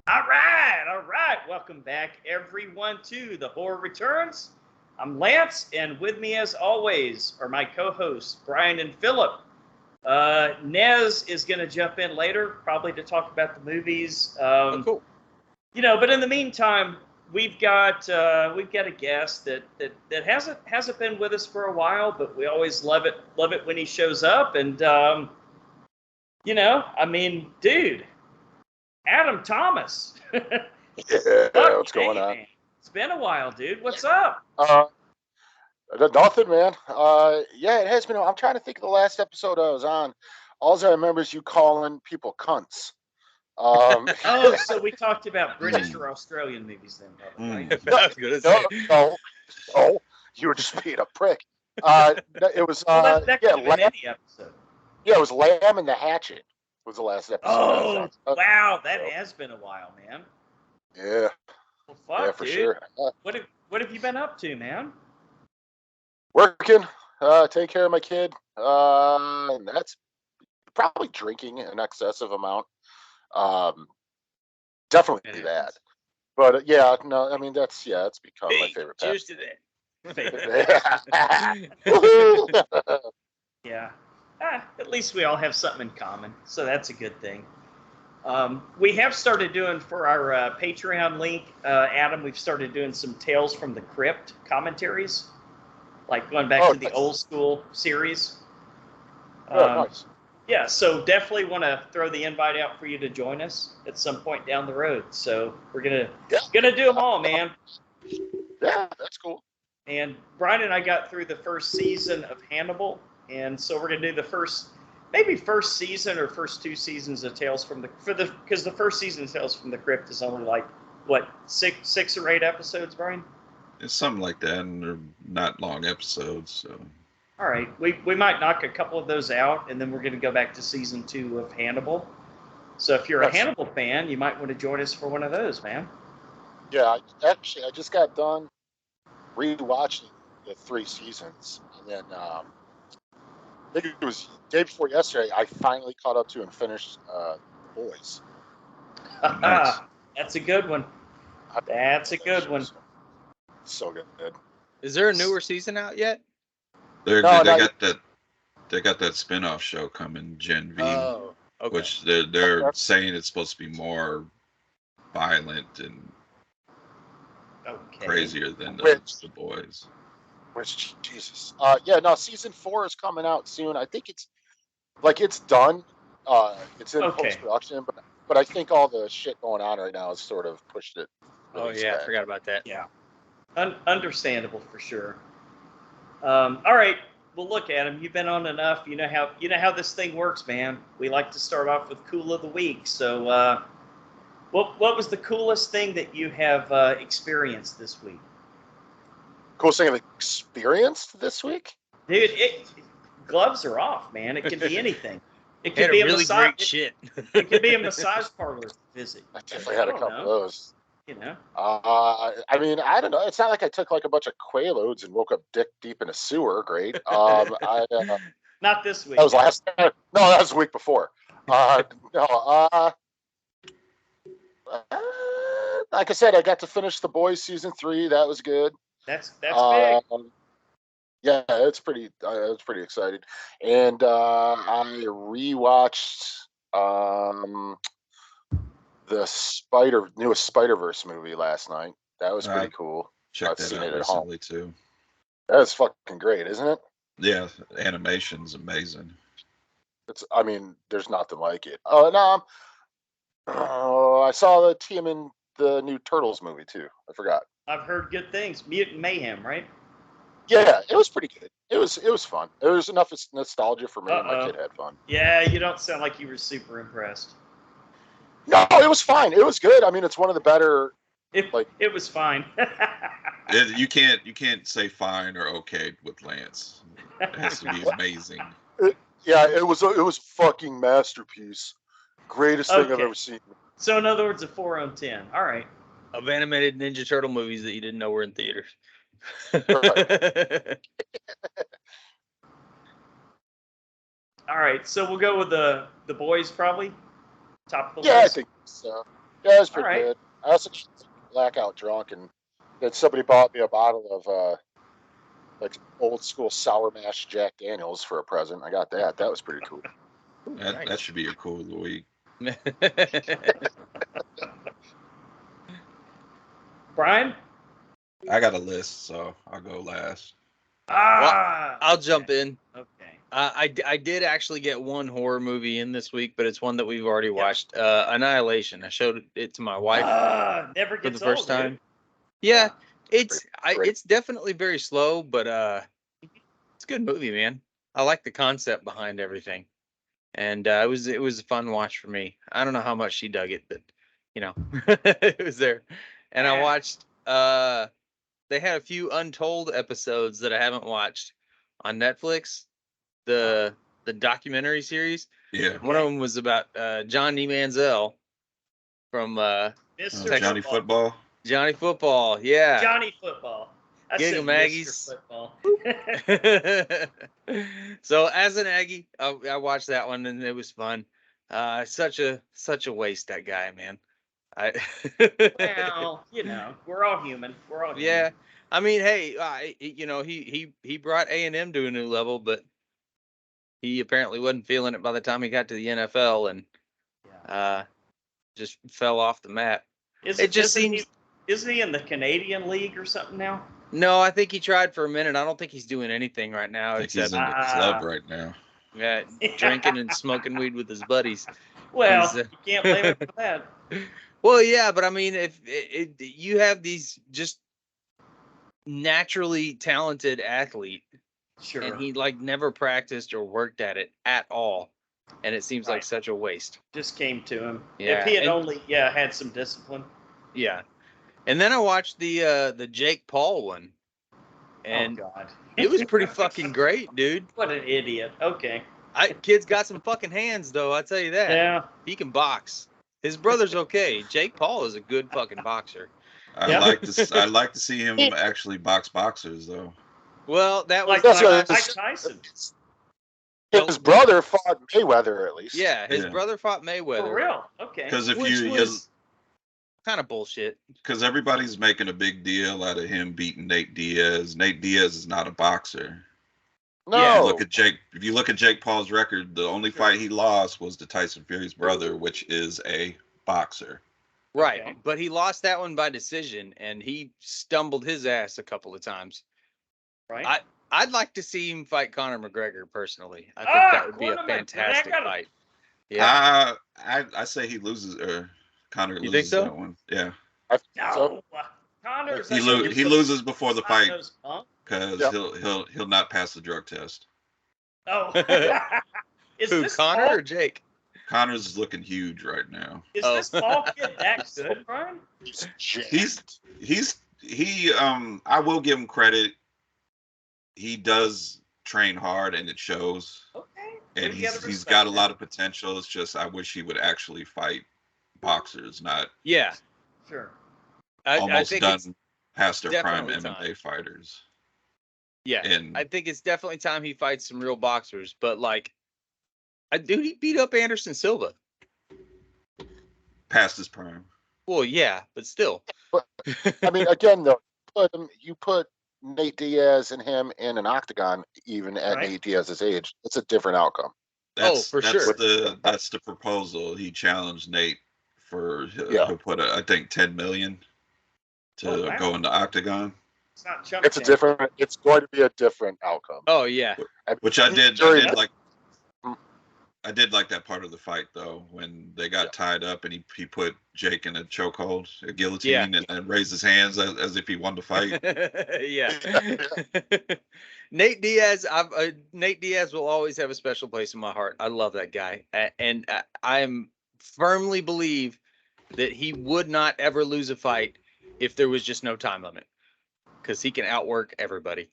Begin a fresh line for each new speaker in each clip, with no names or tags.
All right. Welcome back, everyone, to The Horror Returns. I'm Lance, and with me, as always, are my co-hosts, Brian and Philip. Nez is going to jump in later, probably to talk about the movies.
Cool.
But in the meantime, we've got a guest that hasn't been with us for a while, but we always love it when he shows up. And dude, Adam Thomas.
Yeah, what's going on?
Man. It's been a while, dude. What's up?
Nothing, man. Yeah, it has been. I'm trying to think of the last episode I was on. All I remember is you calling people cunts.
So we talked about British or Australian movies then, right?
No, you were just being a prick. It was
that could have been any episode.
Yeah, it was Lamb and the Hatchet was the last episode.
Wow, that has been a while, man.
Yeah.
Well, fuck,
yeah, for
dude.
sure.
What have you been up to, man?
Working, take care of my kid. And that's probably drinking an excessive amount. Definitely that. But it's become my favorite.
Cheers to that.
Yeah. At least we all have something in common, so that's a good thing. We have started doing for our Patreon link, Adam. We've started doing some Tales from the Crypt commentaries, like going back to the old school series.
Nice.
Yeah, so definitely want to throw the invite out for you to join us at some point down the road. So we're gonna do them all, man.
Yeah, that's cool.
And Brian and I got through the first season of Hannibal, and so we're gonna do the first season or first two seasons of Tales from the because the first season of Tales from the Crypt is only like what six or eight episodes, Brian?
It's something like that, and they're not long episodes, so.
All right, we might knock a couple of those out, and then we're going to go back to season 2 of Hannibal. So if you're a Hannibal fan, you might want to join us for one of those, man.
Yeah, I just got done rewatching the 3 seasons, and then I think it was the day before yesterday, I finally caught up to and finished The Boys.
Nice.
That's a good one. That's a good one.
So good.
Is there a newer season out yet?
They got that spin-off show coming, Gen V, which they're saying it's supposed to be more violent and crazier than the Boys.
Which Jesus. Season 4 is coming out soon. I think it's done. It's in post-production, but I think all the shit going on right now has sort of pushed it.
Really I forgot about that.
Yeah. Understandable for sure. All right. Well, look, Adam, you've been on enough. You know how this thing works, man. We like to start off with Cool of the Week. So, what was the coolest thing that you have experienced this week?
Coolest thing I've experienced this week?
Dude, gloves are off, man. It can be anything. It could
be a really great shit.
It could be a massage parlor visit.
I definitely had a couple of those.
You know.
I don't know. It's not like I took like a bunch of Quaaludes and woke up dick deep in a sewer. Great.
Not this week.
That was last. No, that was the week before. Like I said, I got to finish The Boys season 3. That was good.
That's big.
Yeah, it's pretty excited. And I rewatched the newest Spider-Verse movie last night. That was pretty cool.
I've seen it recently too.
That's fucking great, isn't it?
Yeah, animation's amazing.
There's nothing like it. I saw the team in the new Turtles movie too. I forgot.
I've heard good things. Mutant Mayhem, right?
Yeah, it was pretty good. It was fun. There was enough nostalgia for me, and my kid had fun.
Yeah, you don't sound like you were super impressed.
No, it was fine. It was good. It's one of the better.
It was fine.
You can't say fine or okay with Lance. It has to be amazing.
It was a fucking masterpiece. Greatest thing I've ever seen.
So in other words, a 4 on 10. All right.
Of animated Ninja Turtle movies that you didn't know were in theaters.
All right, so we'll go with the Boys probably top of the
list. Yeah, I think so. Yeah, it was pretty
All right.
good. I also got blackout drunk, and then somebody bought me a bottle of like old school Sour Mash Jack Daniels for a present. I got that. That was pretty cool.
That should be your cool of the week.
Brian?
I got a list, so I'll go last.
I'll jump in.
Okay.
I did actually get one horror movie in this week, but it's one that we've already watched. Annihilation. I showed it to my wife
Never
for
gets
the first
old,
time.
dude.
Yeah,
Great.
it's definitely very slow, but it's a good movie, man. I like the concept behind everything, and it was a fun watch for me. I don't know how much she dug it, but it was there. And I watched. They had a few untold episodes that I haven't watched on Netflix. The documentary series.
Yeah.
One of them was about Johnny Manziel from
Mr.
Johnny Football.
Johnny Football, yeah.
Johnny Football. I
Gig
said
'em Aggies.
Mr. Football.
So as an Aggie, I watched that one and it was fun. Such a waste, that guy, man.
Well, we're all human. We're all human.
Yeah. I mean, hey, he brought A&M to a new level, but he apparently wasn't feeling it by the time he got to the NFL and just fell off the map. It just seems.
Isn't he in the Canadian League or something now?
No, I think he tried for a minute. I don't think he's doing anything right now.
I think he's in the club right now.
Yeah, drinking and smoking weed with his buddies.
Well, you can't blame him for that.
Well, yeah, but I mean, if you have these just naturally talented athlete,
sure,
and he like never practiced or worked at it at all, and it seems like such a waste.
Just came to him.
Yeah,
if he had only had some discipline.
Yeah, and then I watched the Jake Paul one, and
God.
It was pretty fucking great, dude.
What an idiot. Okay.
Kid's got some fucking hands, though. I'll tell you that.
Yeah.
He can box. His brother's okay. Jake Paul is a good fucking boxer.
I'd like to see him actually box boxers, though.
Well, that was
like Tyson.
His brother fought Mayweather, at least.
Yeah, his brother fought Mayweather.
For real? Okay.
Because if
kind of bullshit.
Because everybody's making a big deal out of him beating Nate Diaz. Nate Diaz is not a boxer.
No.
Yeah, if you look at Jake Paul's record, the only fight he lost was to Tyson Fury's brother, which is a boxer.
Right,
Okay.
But he lost that one by decision, and he stumbled his ass a couple of times.
Right.
I'd like to see him fight Conor McGregor personally. I think that would be a fantastic fight.
Yeah. I say he loses, or Conor loses that one. Yeah.
No. Conor's
he loses before the fight because he'll not pass the drug test.
Oh.
Who, Conor or Jake?
Connor's looking huge right now.
Is this Paul kid that good, Brian?
I will give him credit. He does train hard and it shows. Okay. And he's got a lot of potential. It's just I wish he would actually fight boxers, not
sure.
Almost done past their prime MMA fighters.
Yeah, and I think it's definitely time he fights some real boxers. But like, he beat up Anderson Silva.
Past his prime.
Well, yeah, but still.
But, I mean, again, though, you put Nate Diaz and him in an octagon, even at Nate Diaz's age, it's a different outcome.
For sure.
That's the proposal. He challenged Nate for he'll put I think $10 million to go in the octagon.
It's not chump
It's it's going to be a different outcome.
Oh yeah.
Which I did like that part of the fight though, when they got tied up and he put Jake in a chokehold, a guillotine, and raised his hands as if he wanted to fight.
Nate Diaz will always have a special place in my heart. I love that guy, and I firmly believe that he would not ever lose a fight if there was just no time limit, because he can outwork everybody.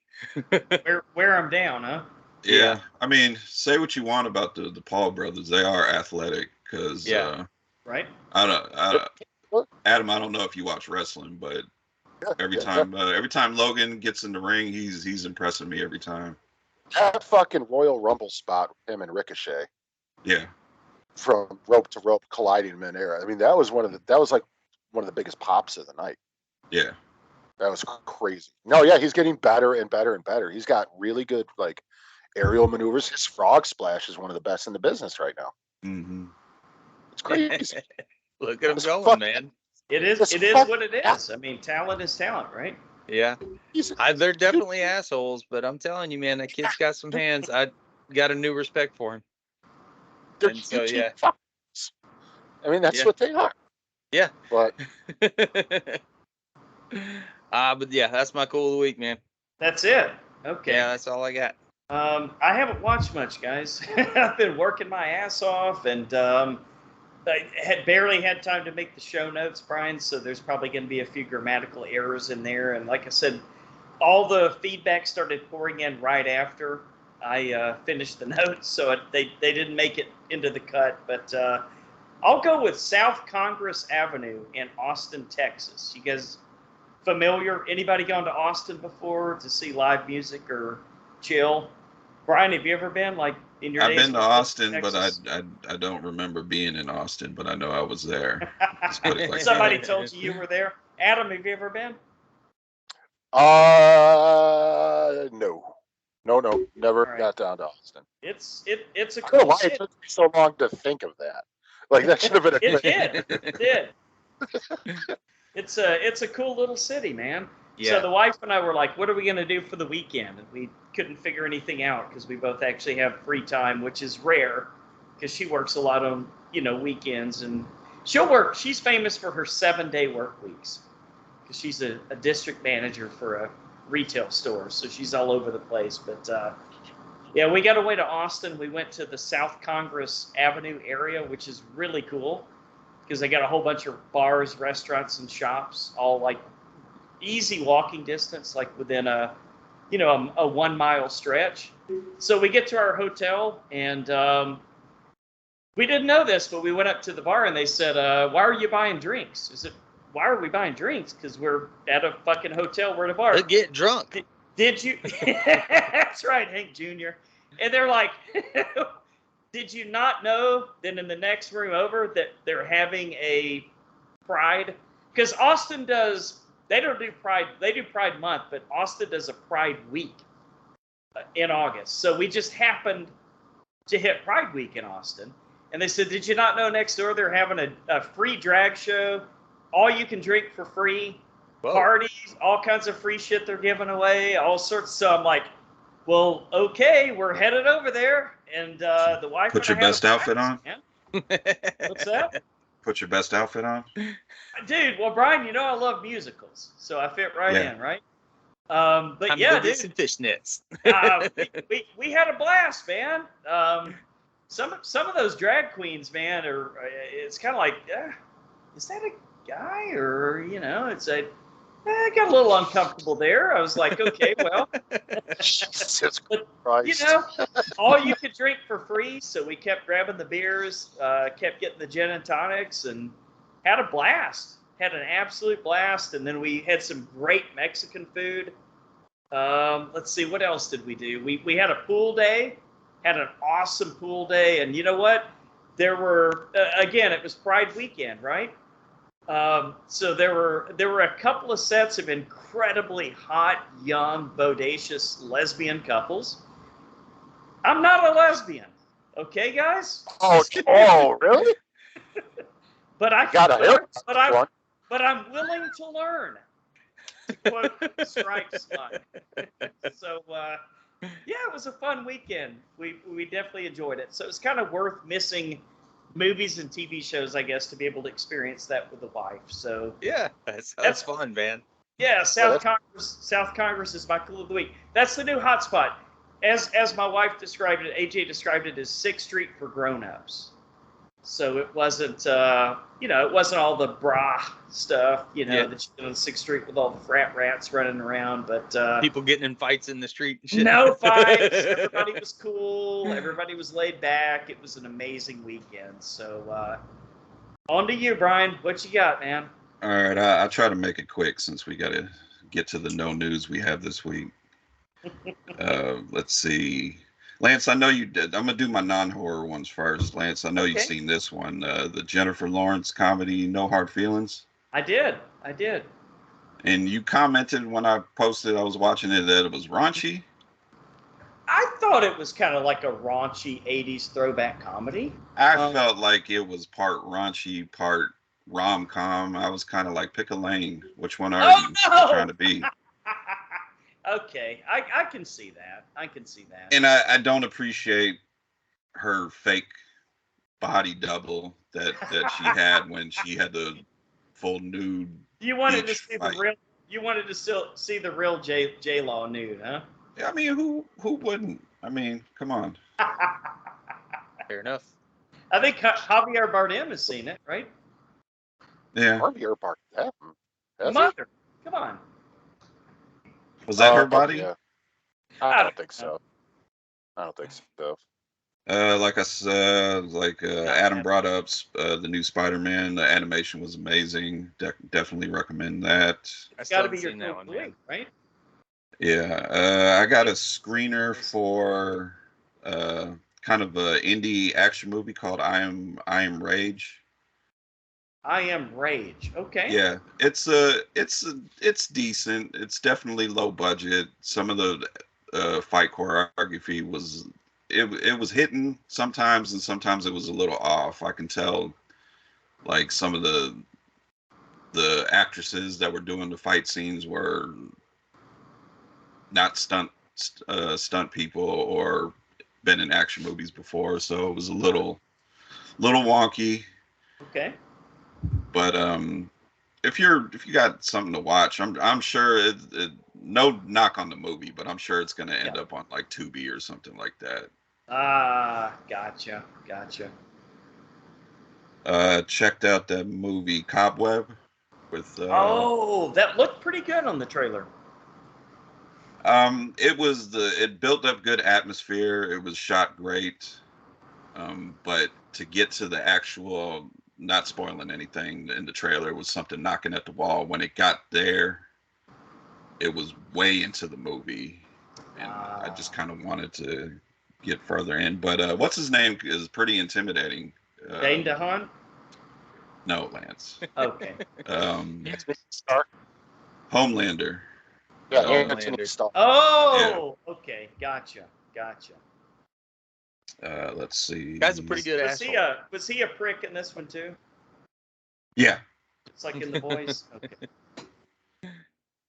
wear him down, huh?
Yeah, I mean, say what you want about the Paul brothers, they are athletic. Because
right.
Adam, I don't know if you watch wrestling, but every time Logan gets in the ring, he's impressing me every time.
That fucking Royal Rumble spot with him and Ricochet.
Yeah.
from rope to rope colliding midair. I mean, that was like one of the biggest pops of the night.
Yeah.
That was crazy. No, yeah, he's getting better and better and better. He's got really good like aerial maneuvers. His frog splash is one of the best in the business right now.
Mm-hmm.
It's crazy.
Look at him
It's
going,
fun.
man.
It is
fun.
what it is. I mean, talent is talent, right?
Yeah. They're definitely assholes, but I'm telling you, man, that kid's got some hands. I got a new respect for him.
They're
And so,
YouTube
yeah.
fuckers. I mean, that's what they are.
Yeah.
But
but yeah, that's my cool of the week, man.
That's it. Okay.
Yeah, that's all I got.
I haven't watched much, guys. I've been working my ass off, and I had barely had time to make the show notes, Brian, so there's probably going to be a few grammatical errors in there. And like I said, all the feedback started pouring in right after I finished the notes, so they didn't make it into the cut. But I'll go with South Congress Avenue in Austin, Texas. You guys familiar? Anybody gone to Austin before to see live music or chill? Brian, have you ever been like in your
I've
days
been to Austin,
Texas?
but I don't remember being in Austin, but I know I was there. Let's put it like
Somebody told you were there. Adam, have you ever been?
no, never
Right.
got down to Austin.
It's a
I don't know
cool
why
city.
it took me so long to think of that. Like that should have been a
It
quick.
did. It did. It's a cool little city, man.
Yeah.
So the wife and I were like, what are we going to do for the weekend? And we couldn't figure anything out because we both actually have free time, which is rare because she works a lot on, weekends. And she'll work. She's famous for her 7-day work weeks because she's a district manager for a retail store. So she's all over the place. But, yeah, we got away to Austin. We went to the South Congress Avenue area, which is really cool because they got a whole bunch of bars, restaurants, and shops, all like easy walking distance, like within a 1 mile stretch. So we get to our hotel, and we didn't know this, but we went up to the bar, and they said, "Why are you buying drinks?" Why are we buying drinks? Because we're at a fucking hotel. We're at a bar.
Let's get drunk.
Did you? That's right, Hank Jr. And they're like, did you not know that in the next room over that they're having a Pride? Because Austin they don't do Pride. They do Pride Month, but Austin does a Pride Week in August. So we just happened to hit Pride Week in Austin. And they said, did you not know next door they're having a free drag show? All you can drink for free.
Whoa.
Parties, all kinds of free shit they're giving away, all sorts. So I'm like, well, okay, we're headed over there. And the wife
Put your best outfit on.
Yeah. What's that?
Put your best outfit on.
Dude, well, Brian, I love musicals, so I fit right in, right? But
I'm
yeah,
gonna
dude,
get some fishnets.
we had a blast, man. Some of those drag queens, man, it's kind of like, is that a guy or I got a little uncomfortable there. I was like, okay, well,
Jesus
but,
Christ.
all you could drink for free. So we kept grabbing the beers, kept getting the gin and tonics, and had a blast. Had an absolute blast. And then we had some great Mexican food. Let's see, what else did we do? We had a pool day, had an awesome pool day. And you know what? There were, again, it was Pride weekend, right? So there were a couple of sets of incredibly hot, young, bodacious lesbian couples. I'm not a lesbian, okay, guys?
Oh, really?
But I
Got
can learn,
one.
but I'm willing to learn. To quote Stripes line. So yeah, it was a fun weekend. We definitely enjoyed it. So it's kind of worth missing movies and TV shows, I guess, to be able to experience that with the wife. So
Yeah, that's fun, man.
yeah, South Congress is my cool of the week. That's the new hotspot. As my wife described it, AJ described it as 6th Street for grown-ups. So it wasn't, it wasn't all the bra stuff, that you do on 6th Street with all the frat rats running around, but
People getting in fights in the street and shit.
no fights. Everybody was cool. Everybody was laid back. It was an amazing weekend. So on to you, Brian. What you got, man?
All right, I'll try to make it quick since we got to get to the no news we have this week. Let's see. Lance, I know you did. I'm gonna do my non-horror ones first. Lance, I know you've seen this one, the Jennifer Lawrence comedy No Hard Feelings.
I did.
And you commented when I posted I was watching it that it was raunchy.
I thought it was kind of like a raunchy 80s throwback comedy.
I felt like it was part raunchy, part rom-com. I was kind of like, pick a lane. Which one are you trying to be?
Okay, I can see that.
And I don't appreciate her fake body double that she had when she had the full nude.
You wanted to
beach
see
fight.
the real. You wanted to still see the real J Law nude, huh?
I mean, who wouldn't? I mean, come on.
Fair enough.
I think Javier Bardem has seen it, right?
Yeah.
Javier Bardem.
Mother, come on.
Was that her body?
Yeah. I don't think so.
Like I said, Adam brought up the new Spider-Man. The animation was amazing. Definitely recommend that.
It's got to be your that one, man. Right?
Yeah. I got a screener for kind of an indie action movie called I Am Rage.
I Am Rage. Okay.
Yeah, it's decent. It's definitely low budget. Some of the fight choreography was it was hitting sometimes, and sometimes it was a little off. I can tell, like, some of the actresses that were doing the fight scenes were not stunt people or been in action movies before, so it was a little wonky.
Okay.
But if you got something to watch, I'm sure it no knock on the movie, but I'm sure it's going to end up on like Tubi or something like that.
Gotcha.
Checked out that movie Cobweb with.
That looked pretty good on the trailer.
It built up good atmosphere. It was shot great. But to get to the actual, not spoiling anything in the trailer, was something knocking at the wall. When it got there, it was way into the movie, and I just kind of wanted to get further in. But what's his name is pretty intimidating.
Dane DeHaan?
No, Lance.
Okay.
Stark.
Homelander.
Yeah,
Homelander.
Stark.
Oh, yeah. Okay, gotcha.
Let's see.
Guy's a pretty good asshole.
Was he a prick in this one too?
Yeah.
It's like in The Boys. Okay.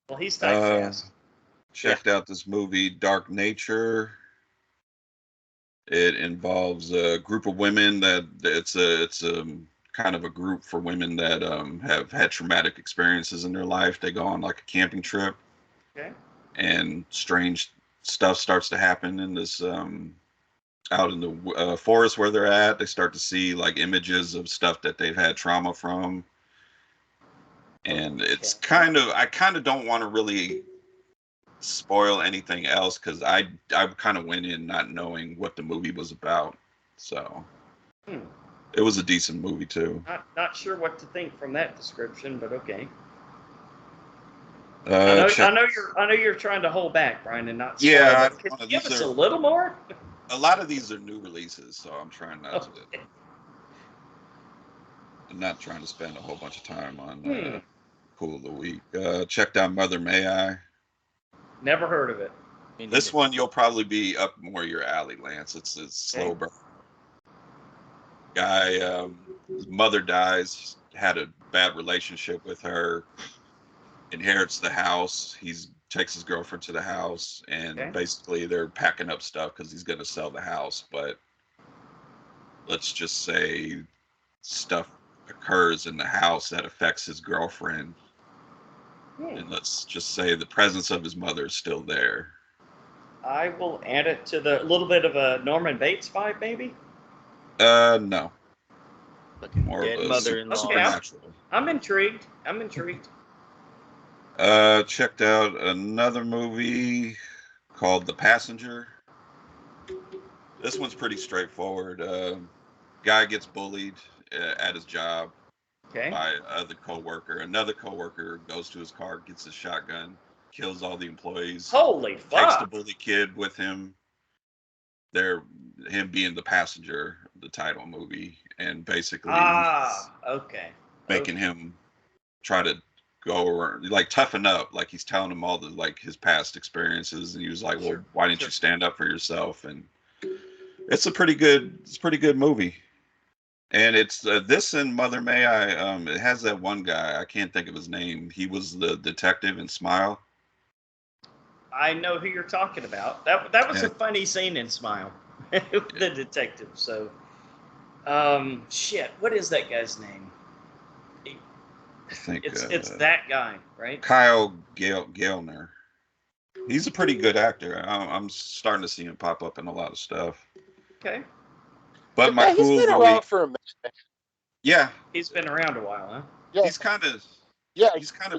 Well, he's typecast.
Checked out this movie, Dark Nature. It involves a group of women it's a kind of a group for women that have had traumatic experiences in their life. They go on like a camping trip.
Okay.
And strange stuff starts to happen in this out in the forest where they're at. They start to see like images of stuff that they've had trauma from. And it's kind of don't want to really spoil anything else because I kind of went in not knowing what the movie was about. So it was a decent movie too.
Not sure what to think from that description, but okay.
I
know you're trying to hold back, Brian, and not spoil.
Yeah,
Can you give us a little more?
A lot of these are new releases, so I'm trying not to. I'm not trying to spend a whole bunch of time on Cool of the Week. Checked out Mother May I.
Never heard of it.
This one you'll probably be up more your alley, Lance. It's slow burn. Guy, his mother dies, had a bad relationship with her, inherits the house. Takes his girlfriend to the house, and basically they're packing up stuff because he's going to sell the house. But let's just say stuff occurs in the house that affects his girlfriend. And let's just say the presence of his mother is still there.
I will add it to the little bit of a Norman Bates vibe, maybe?
No.
More of a
supernatural.
I'm intrigued.
Checked out another movie called The Passenger. This one's pretty straightforward. Guy gets bullied at his job by another coworker. Another coworker goes to his car, gets his shotgun, kills all the employees.
Holy fuck!
Takes the bully kid with him, him being the passenger of the title movie, and basically making him try to go or like toughen up, like he's telling him all the like his past experiences, and he was like, well, why didn't you stand up for yourself? And it's a pretty good movie. And it's this and Mother May I. It has that one guy, I can't think of his name. He was the detective in Smile.
I know who you're talking about. That was a funny scene in Smile, the detective. So, shit, what is that guy's name?
I think
it's that guy, right?
Kyle Gallner. He's a pretty good actor. I'm starting to see him pop up in a lot of stuff.
Okay.
But my
he's been around for a minute.
Yeah.
He's been around a while, huh?
Yeah.
He's kind of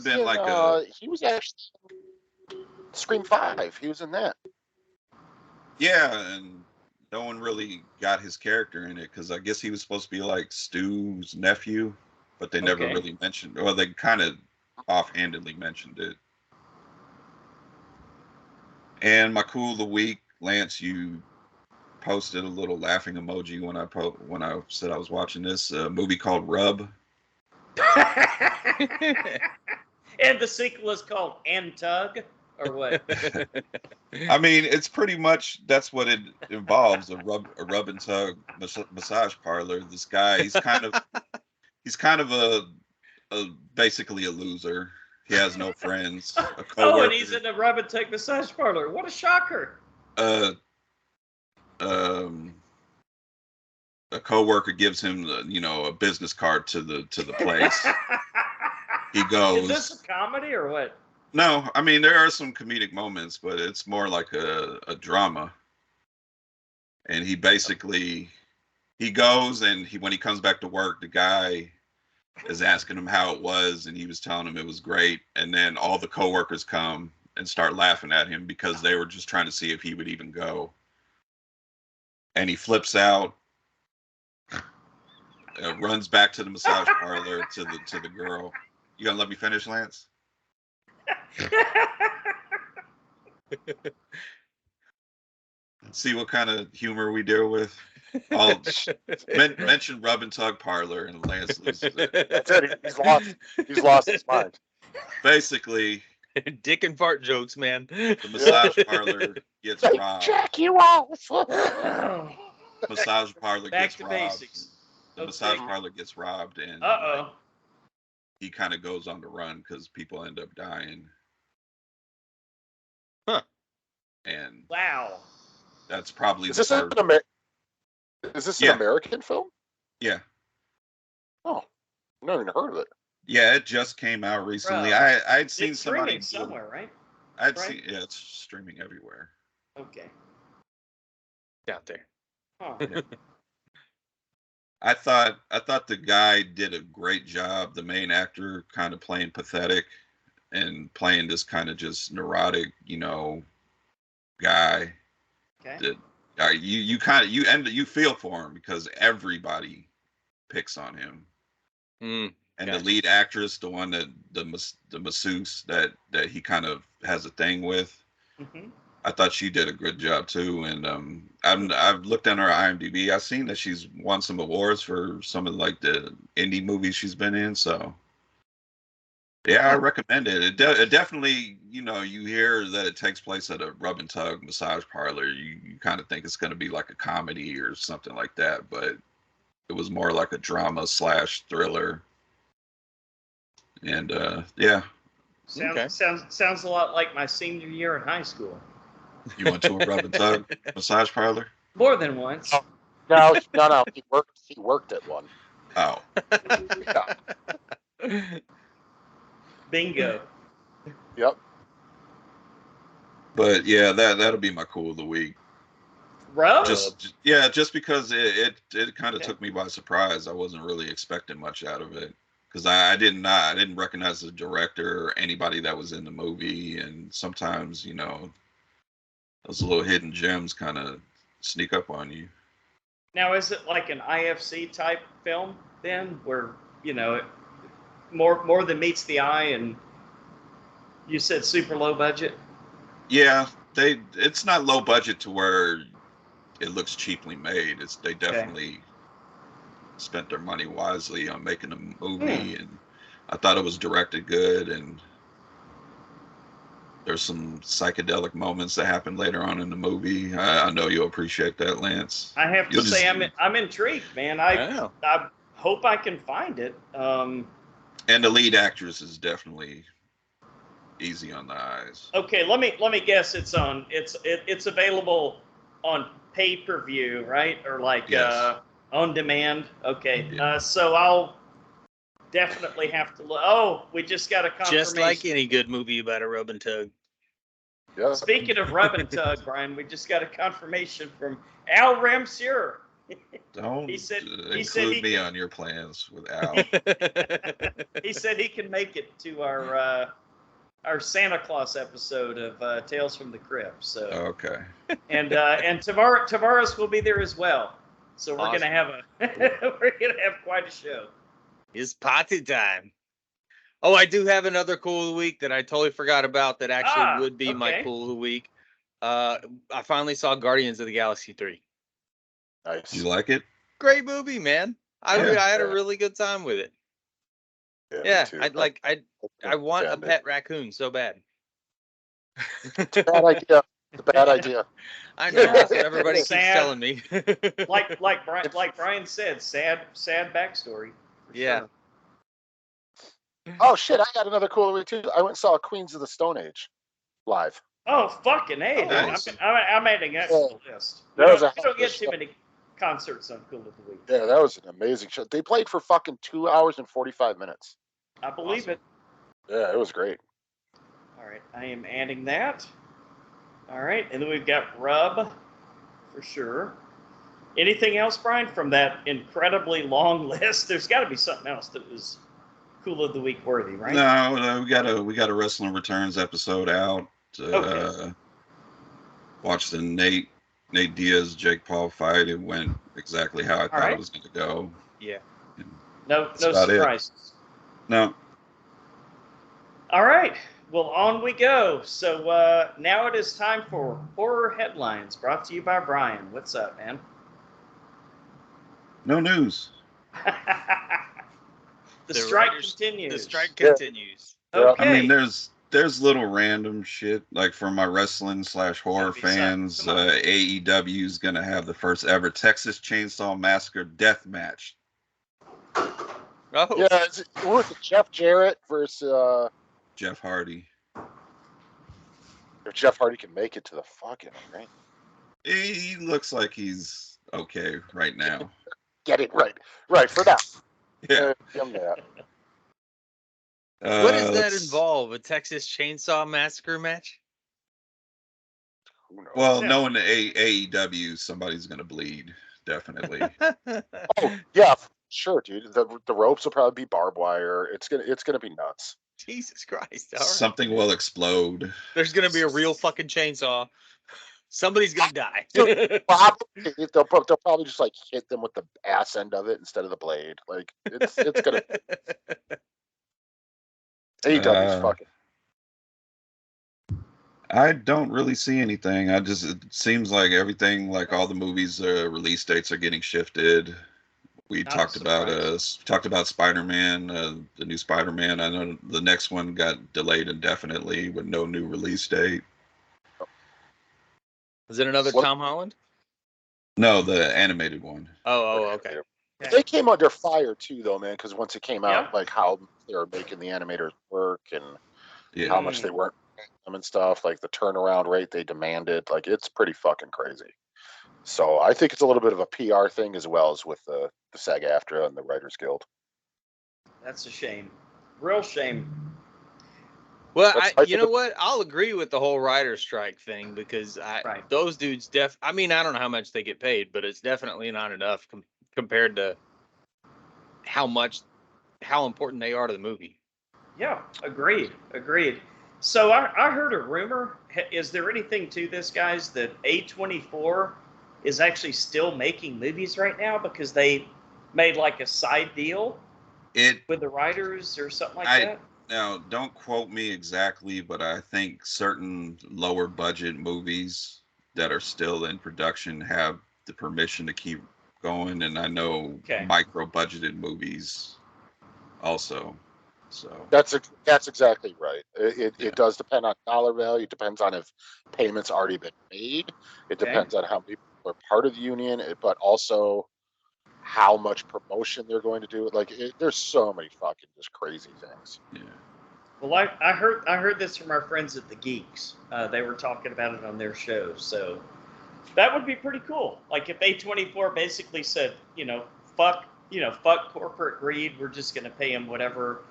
been like
he was actually Scream 5. He was in that.
Yeah, and no one really got his character in it because I guess he was supposed to be like Stu's nephew, but they never really mentioned. Well, they kind of offhandedly mentioned it. And my cool of the week, Lance, you posted a little laughing emoji when I said I was watching this movie called Rub.
And the sequel is called And Tug, or what?
I mean, it's pretty much that's what it involves, a rub and tug massage parlor. This guy, he's kind of a basically a loser. He has no friends. A coworker.
And he's in a rub and tug massage parlor. What a shocker!
A coworker gives him a business card to the place. He goes.
Is this a comedy or what?
No, I mean there are some comedic moments, but it's more like a drama. And he basically goes, and when he comes back to work, the guy is asking him how it was, and he was telling him it was great. And then all the coworkers come and start laughing at him because they were just trying to see if he would even go. And he flips out, runs back to the massage parlor to the girl. You gonna let me finish, Lance? See what kind of humor we deal with. I'll mention Rub and Tug Parlor, and Lance loses it.
That's it. He's lost his mind.
Basically,
dick and fart jokes, man.
The massage parlor gets robbed.
Jack you off.
Massage parlor
Back
gets
to
robbed.
basics.
The massage parlor gets robbed, and he kind of goes on the run because people end up dying.
Huh.
And
wow.
That's probably
Is this an American film?
Yeah.
Oh, I've never even heard of it.
Yeah, it just came out recently.
Bro,
I'd seen
it's
somebody
streaming somewhere, right?
seen it's streaming everywhere.
Okay.
Out there.
Oh.
Yeah. I thought the guy did a great job. The main actor kind of playing pathetic and playing this kind of just neurotic, guy.
Okay.
That you feel for him because everybody picks on him. And the lead actress, the one that the masseuse that he kind of has a thing with, I thought she did a good job too. And I've looked at her IMDb. I've seen that she's won some awards for some of like the indie movies she's been in. So yeah, I recommend it. It definitely, you hear that it takes place at a rub and tug massage parlor. You kind of think it's going to be like a comedy or something like that, but it was more like a drama / thriller. And yeah.
Sounds a lot like my senior year in high school.
You went to a rub and tug massage parlor?
More than once.
Oh, no. He worked at one.
Oh.
Yeah.
Bingo.
Yep.
But yeah, that'll be my cool of the week.
Rub?
Just because it kind of took me by surprise. I wasn't really expecting much out of it. Because I didn't recognize the director or anybody that was in the movie, and sometimes those little hidden gems kind of sneak up on you.
Now, is it like an IFC type film then, where more than meets the eye, and you said super low budget?
Yeah, it's not low budget to where it looks cheaply made. They definitely spent their money wisely on making a movie, and I thought it was directed good, and there's some psychedelic moments that happen later on in the movie. I know you'll appreciate that, Lance.
I have to say, I'm intrigued, man. I hope I can find it.
And the lead actress is definitely easy on the eyes.
Okay, let me guess. It's available on pay-per-view, right? Or like on demand. Okay,
Yeah.
so I'll definitely have to look. Oh, we just got a confirmation.
Just like any good movie about a rub and tug.
Yeah.
Speaking of rub and tug, Brian, we just got a confirmation from Al Ramseur.
Don't include me on your plans with Al.
He said he can make it to our Santa Claus episode of Tales from the Crypt. So
okay.
And Tavares will be there as well. So we're gonna have quite a show.
It's party time. Oh, I do have another cool of the week that I totally forgot about that actually would be my cool of the week. I finally saw Guardians of the Galaxy 3.
Nice.
You like it?
Great movie, man. I had a really good time with it. Yeah, I want a pet raccoon so bad.
Bad idea. It's a bad idea.
I know. That's what everybody keeps telling me.
like Brian said, sad backstory.
Yeah.
Sure.
Oh shit! I got another cool week too. I went and saw Queens of the Stone Age live.
Oh fucking hey!
Oh, nice.
I'm adding that to the list.
We
don't get too many concerts on Cool of the Week.
Yeah, that was an amazing show. They played for fucking 2 hours and 45 minutes.
I believe it.
Yeah, it was great.
All right, I am adding that. All right, and then we've got Rub for sure. Anything else, Brian, from that incredibly long list? There's got to be something else that was Cool of the Week worthy, right?
No, we got a Wrestling Returns episode out. Watched the Nate Diaz Jake Paul fight. It went exactly how I thought it was going to go.
Yeah.
No surprises.
No.
All right. Well, on we go. So now it is time for Horror Headlines, brought to you by Brian. What's up, man?
No news.
The strike continues.
The strike continues.
Okay.
I mean, there's little random shit like for my wrestling / horror fans. AEW is gonna have the first ever Texas Chainsaw Massacre death match.
Oh.
Yeah, with Jeff Jarrett versus
Jeff Hardy.
If Jeff Hardy can make it to the fucking right.
He looks like he's okay right now.
Get it right for now.
Yeah.
What does that involve? A Texas Chainsaw Massacre match?
Well, knowing the AEW, somebody's gonna bleed, definitely.
Oh yeah, sure, dude. The ropes will probably be barbed wire. It's gonna be nuts.
Jesus Christ! All right.
Something will explode.
There's gonna be a real fucking chainsaw. Somebody's gonna die.
Probably they'll probably just like hit them with the ass end of it instead of the blade. Like it's gonna. AEW's fucking.
I don't really see anything. It seems like everything, like all the movies, release dates are getting shifted. We talked about Spider-Man, the new Spider-Man. I know the next one got delayed indefinitely with no new release date.
Is it another Tom Holland?
No, the animated one.
Oh, okay.
They came under fire too, though, man. Because once it came out, like how they were making the animators work and how much they weren't paying them and stuff, like the turnaround rate they demanded, like it's pretty fucking crazy. So I think it's a little bit of a PR thing as well as with the SAG-AFTRA and the Writers Guild.
That's a shame. Real shame.
Well, you know what? I'll agree with the whole writer strike thing because those dudes I mean, I don't know how much they get paid, but it's definitely not enough compared to how important they are to the movie.
Yeah, agreed. So I heard a rumor. Is there anything to this, guys, that A24 is actually still making movies right now because they made like a side deal with the writers or something like that?
Now, don't quote me exactly, but I think certain lower budget movies that are still in production have the permission to keep going, and I know
Okay.
micro budgeted movies also. So
That's exactly right.
Yeah.
It does depend on dollar value. It depends on if payments already been made. It
Okay.
depends on how many people are part of the union, but also how much promotion they're going to do. Like, there's so many fucking just crazy things.
yeah.
Well, I heard this from our friends at the Geeks. They were talking about it on their show, so that would be pretty cool. Like if A24 basically said, fuck corporate greed. We're just going to pay them whatever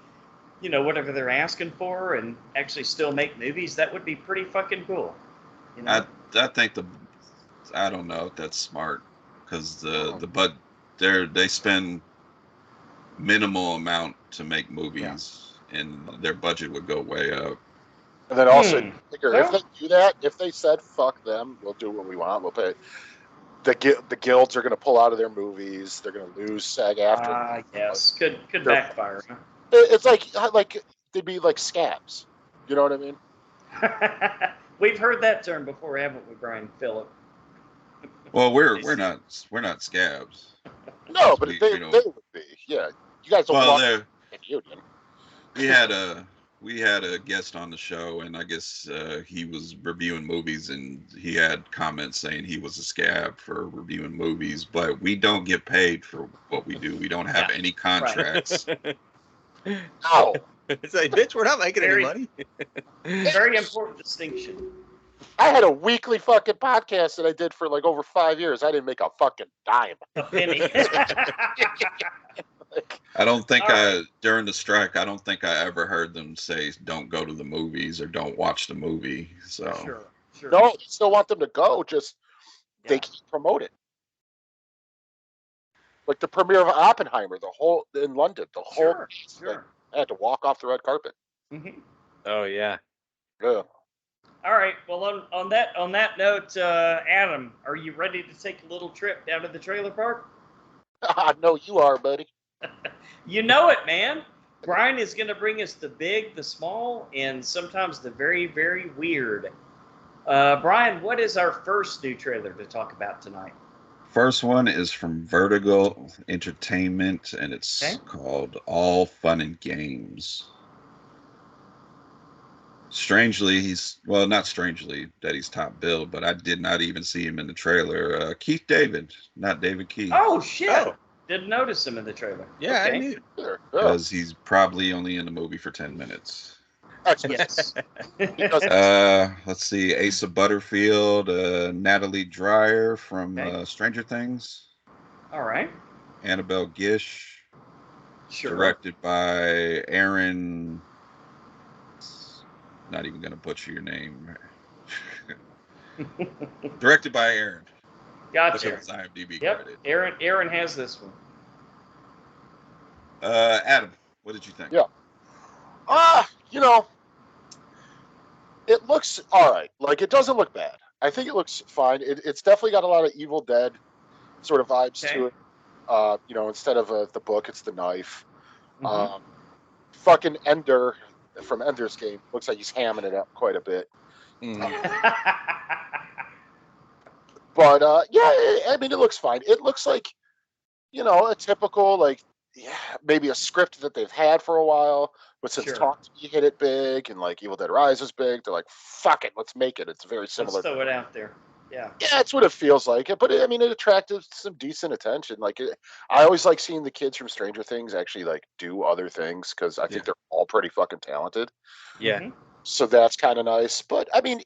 they're asking for, and actually still make movies. That would be pretty fucking cool.
I think I don't know if that's smart, because they spend minimal amount to make movies, and their budget would go way up.
And then also, figure if they do that, if they said fuck them, we'll do what we want. We'll pay. The guilds are going to pull out of their movies. They're going to lose SAG-AFTRA.
Yes, could backfire.
It's like they'd be like scabs. You know what I mean?
We've heard that term before, haven't we, Brian Phillip?
Well, we're not scabs.
No, but they would be. Yeah, you guys don't want in union.
We had a guest on the show, and I guess he was reviewing movies, and he had comments saying he was a scab for reviewing movies, but we don't get paid for what we do. We don't have any contracts.
Right.
Ow.
It's like, bitch, we're not making any money.
Very important distinction.
I had a weekly fucking podcast that I did for like over 5 years. I didn't make a fucking dime.
A penny.
I don't think during the strike, I don't think I ever heard them say don't go to the movies or don't watch the movie. So
Sure.
No, I still want them to go. Just they keep promoting. Like the premiere of Oppenheimer, in London,
Sure.
I had to walk off the red carpet.
Mm-hmm.
Oh yeah.
Yeah.
All right. Well, on that note, Adam, are you ready to take a little trip down to the trailer park?
I know you are, buddy.
You know it, man. Brian is going to bring us the big, the small, and sometimes the very, very weird. Brian, what is our first new trailer to talk about tonight?
First one is from Vertigo Entertainment, and it's called All Fun and Games. Strangely, not strangely that he's top billed, but I did not even see him in the trailer. Keith David, not David Keith.
Oh, shit. Oh. Didn't notice him in the trailer.
Yeah, I knew.
Because he's probably only in the movie for 10 minutes.
Yes.
Let's see. Asa Butterfield, Natalie Dreyer from Stranger Things.
All right.
Annabelle Gish.
Sure.
Directed by Aaron. Not even going to butcher your name. Directed by Aaron.
Gotcha.
Look at his IMDb credit.
Aaron has this one.
Adam, what did you think?
Yeah. It looks all right. Like, it doesn't look bad. I think it looks fine. It's definitely got a lot of Evil Dead sort of vibes to it. Instead of the book, it's the knife.
Mm-hmm.
Fucking Ender from Ender's Game looks like he's hamming it up quite a bit. But I mean, it looks fine. It looks like, a typical maybe a script that they've had for a while, but since Talk to Me hit it big and like Evil Dead Rise is big, they're like, fuck it, let's make it. It's very similar.
Let's throw it out there. Yeah.
Yeah, that's what it feels like. But it attracted some decent attention. I always like seeing the kids from Stranger Things actually do other things, because I think they're all pretty fucking talented.
Yeah.
Mm-hmm.
So that's kind of nice. But I mean,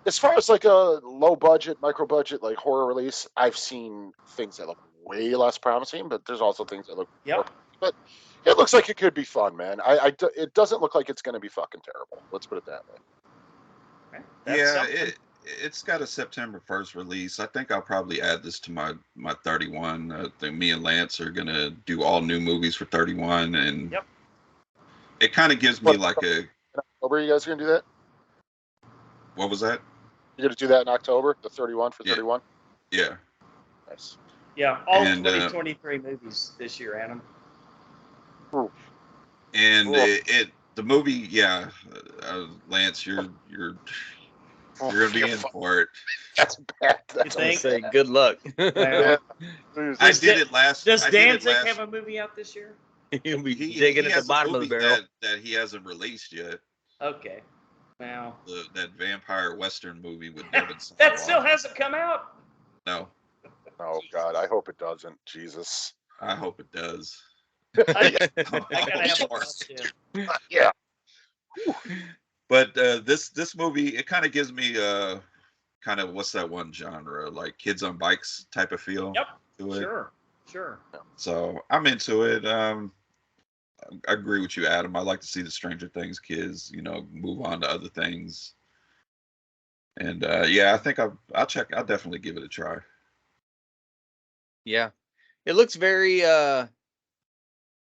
as far as a low budget, micro budget horror release, I've seen things that look way less promising, but there's also things that look more, but it looks like it could be fun, man. It doesn't look like it's going to be fucking terrible. Let's put it that way.
Okay.
It's got a September 1st release. I think I'll probably add this to my 31. I think me and Lance are going to do all new movies for 31, and it kind of gives me
In October, you guys are going to do that?
What was that?
You're going to do that in October, the 31 for 31?
Yeah.
Nice.
Yeah, all 2023 movies this year, Adam.
And the movie, Lance, you're You're gonna be in for it.
That's bad.
You
That's
think?
Say good luck.
Well,
I did it last.
Does
I did it
Danzig
last.
have a movie out this year?
You'll be
He
digging at the
has a
bottom of the
movie
barrel.
that he hasn't released yet.
Okay. Wow.
That vampire western movie with Devin
That still hasn't come out.
No,
Oh God, I hope it doesn't. Jesus.
I hope it does.
I gotta have a watch it.
Yeah.
But this movie, it kind of gives me kind of what's that one genre, like kids on bikes type of feel.
Yep.
To it.
Sure.
So I'm into it. I agree with you, Adam. I like to see the Stranger Things kids, move on to other things. And yeah, I think I'll definitely give it a try.
Yeah. It looks very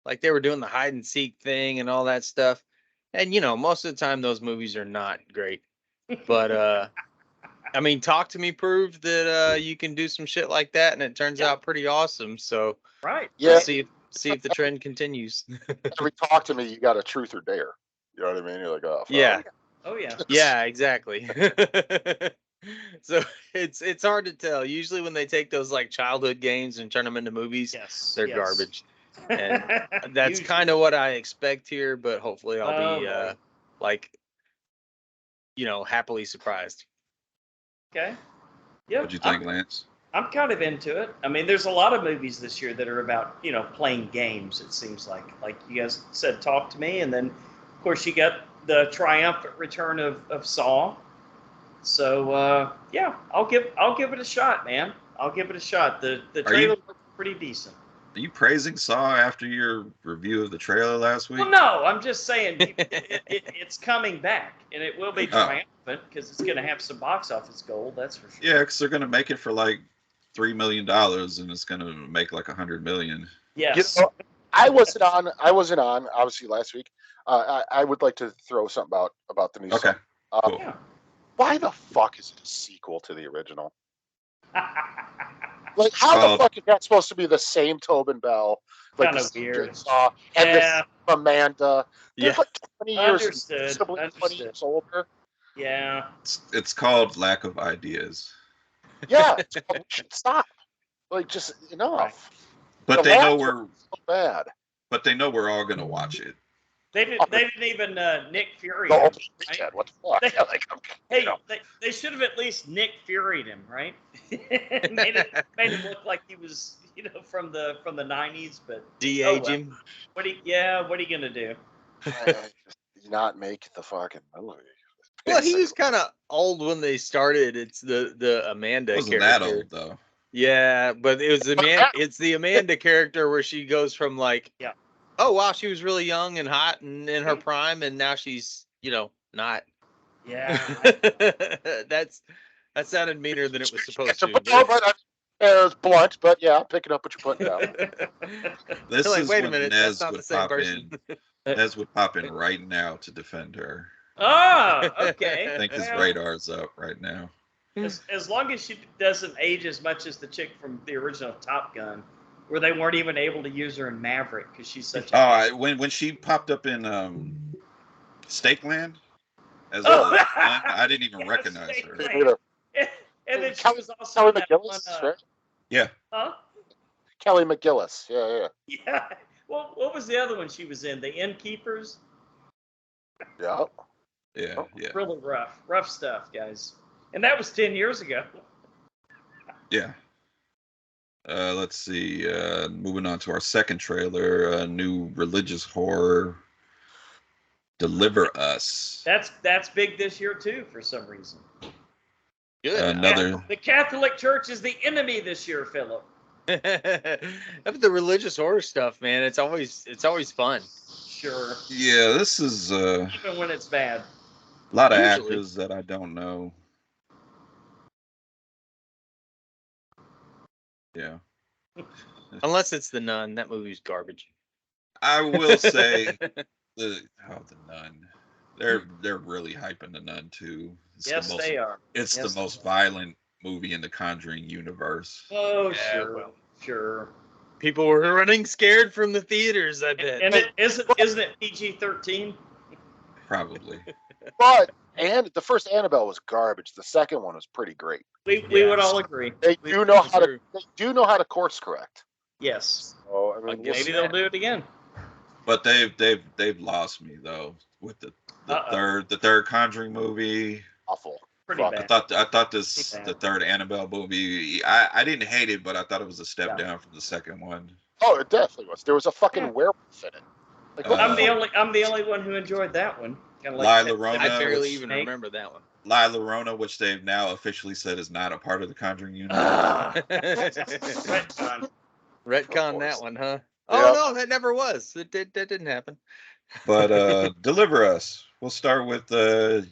like they were doing the hide and seek thing and all that stuff. And most of the time those movies are not great. But I mean, Talk to Me proved that you can do some shit like that, and it turns out pretty awesome. So
Right.
Yeah.
we'll see if the trend continues.
Every talk to me, you got a truth or dare. You know what I mean? You're like, oh, fuck.
Yeah.
Oh yeah.
Yeah, exactly. So it's hard to tell. Usually when they take those like childhood games and turn them into movies,
Yes.
they're garbage. And that's kind of what I expect here, but hopefully I'll be
boy.
like happily surprised.
Okay. Yeah.
What'd you think, Lance?
I'm kind of into it. I mean, there's a lot of movies this year that are about, playing games, it seems like. Like you guys said, Talk to Me, and then of course you got the triumphant return of Saw. So yeah, I'll give it a shot, man. I'll give it a shot. The trailer looked pretty decent.
Are you praising Saw after your review of the trailer last week?
Well, no, I'm just saying it's coming back, and it will be triumphant because it's going to have some box office gold. That's for sure.
Yeah, because they're going to make it for like $3 million, and it's going to make like $100 million.
Yes.
I wasn't on. Obviously, last week. I would like to throw something about the new
Okay.
song.
Cool.
Yeah.
Why the fuck is it a sequel to the original? Like, how the fuck is that supposed to be the same Tobin Bell? Like
Kinda
the
weird.
Jigsaw and this Amanda. They're
Yeah.
like 20 years,
Understood.
20 years older.
Yeah.
It's called lack of ideas.
Yeah, we should stop. Like, just enough.
But
The
they know
last
we're.
one was so bad.
But they know we're all going to watch it.
They didn't even Nick Fury.
The
him,
whole
right?
weekend. What the fuck?
They-
Yeah, like,
Hey, they should have at least Nick Fury'd him, right? made him look like he was, from the 90s. But
De-age
well.
him.
What are you gonna do?
just not make the fucking movie.
Well, he was kind of old when they started. It's the Amanda
Wasn't
character.
that old though?
Yeah, but it was it's the Amanda character where she goes from like,
Yeah.
oh wow, she was really young and hot and in her prime, and now she's not.
Yeah.
That sounded meaner than it was supposed to.
It was blunt, but yeah, picking up what you're putting down.
This
Like,
is
wait a
when
minute,
Nez
that's not
would
the same
pop
person.
in. Nez would pop in right now to defend her.
Okay.
I think his
Well,
radar's up right now.
As long as she doesn't age as much as the chick from the original Top Gun, where they weren't even able to use her in Maverick because she's such a.
When she popped up in Stakeland as
Oh.
I didn't even recognize her.
Stakeland. And then she
Kelly-
was also
Kelly
in that
McGillis,
one,
right?
Yeah.
Huh?
Kelly McGillis. Yeah.
Yeah. Well, what was the other one she was in? The Innkeepers?
Yeah.
Yeah.
Really rough stuff, guys. And that was 10 years ago.
Yeah. Let's see. Moving on to our second trailer, new religious horror, Deliver Us.
That's big this year too, for some reason.
Good.
Another.
The Catholic Church is the enemy this year, Philip.
The religious horror stuff, man. It's always fun.
Sure.
Yeah, this is
Even when it's bad.
a lot of
Usually.
actors that I don't know. Yeah.
Unless it's The Nun. That movie's garbage.
I will say the Nun. They're really hyping the Nun too.
Yes, they are.
It's
Yes,
the most violent movie in the Conjuring universe.
Oh,
Yeah,
sure.
well.
Sure.
People were running scared from the theaters, I bet.
And it isn't it PG-13?
Probably.
But And the first Annabelle was garbage. The second one was pretty great.
We would all agree.
They do know how to course correct.
Yes.
Oh, I mean,
Maybe they'll do it again.
But they've lost me though with the third Conjuring movie.
Awful.
Pretty bad.
I thought the third Annabelle movie. I didn't hate it, but I thought it was a step down from the second one.
Oh, it definitely was. There was a fucking werewolf in it. Like,
I'm the only one who enjoyed that one.
Lila Rona.
I barely even remember that one.
Lila Rona, which they've now officially said is not a part of the Conjuring universe.
Retcon
that one, huh? Oh no, that never was. That didn't happen.
But Deliver Us. We'll start with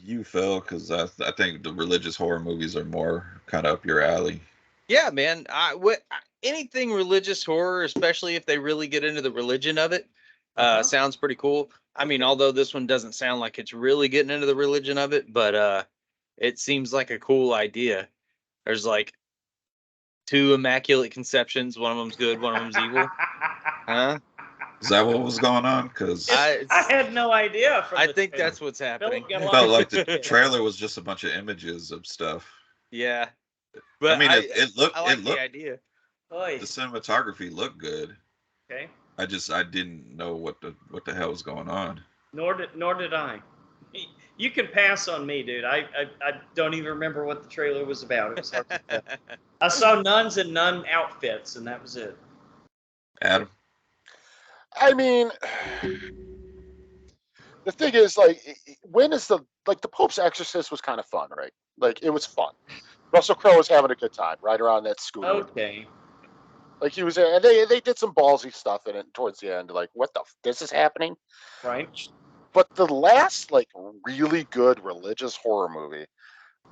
you, Phil, because I think the religious horror movies are more kind of up your alley.
Yeah, man. Anything religious horror, especially if they really get into the religion of it, sounds pretty cool. I mean, although this one doesn't sound like it's really getting into the religion of it, but it seems like a cool idea. There's like 2 immaculate conceptions. One of them's good, one of them's evil. Huh?
Is that what was going on? Because
I had no idea.
I think that's what's happening.
Felt like the trailer was just a bunch of images of stuff.
Yeah, but
I mean, it looked.
The idea.
The cinematography looked good.
Okay.
I didn't know what the hell was going on.
Nor did I. You can pass on me, dude. I don't even remember what the trailer was about. It was hard to tell. I saw nuns in nun outfits, and that was it.
Adam?
I mean, the thing is, like, the Pope's Exorcist was kind of fun, right? Like, it was fun. Russell Crowe was having a good time right around that scooter.
Okay.
Like, he was, and they did some ballsy stuff in it towards the end. Like, what this is happening?
Right.
But the last, like, really good religious horror movie,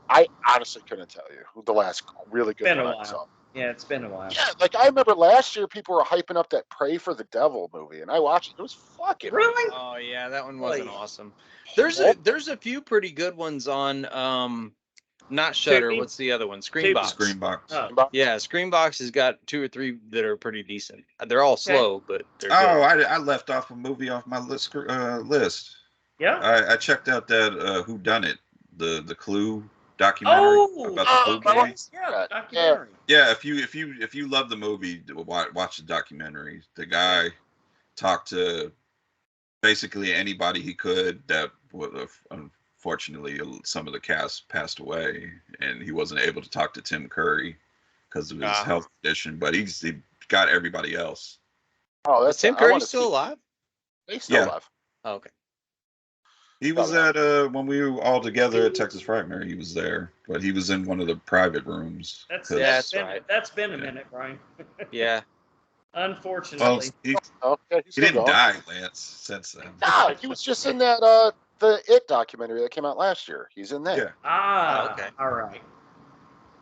I honestly couldn't tell you who the last really good one I saw.
Yeah, it's been a while.
Yeah, like, I remember last year people were hyping up that Pray for the Devil movie, and I watched it. It was fucking
really.
Oh yeah, that one wasn't awesome. There's a few pretty good ones on not Shudder. What's the other one? Screenbox.
Screenbox.
Oh.
Yeah, Screenbox has got 2 or 3 that are pretty decent. They're all slow, but they're good.
I left off a movie off my list.
Yeah.
I checked out that Who Done It, the Clue documentary about the Clue gang.
Yeah, documentary.
Yeah, if you love the movie, watch the documentary. The guy talked to basically anybody he could that unfortunately some of the cast passed away, and he wasn't able to talk to Tim Curry because of his health condition, but he got everybody else.
Oh, that's
Tim Curry still alive?
He's still alive.
Oh, okay.
He was at when we were all together at Texas Frightmare. He was there, but he was in one of the private rooms.
That's
right.
That's been a minute, Brian.
Yeah.
Unfortunately.
Well, he didn't die, Lance, since then.
No, he was just in that the It documentary that came out last year. He's in there.
Yeah.
Okay. All right.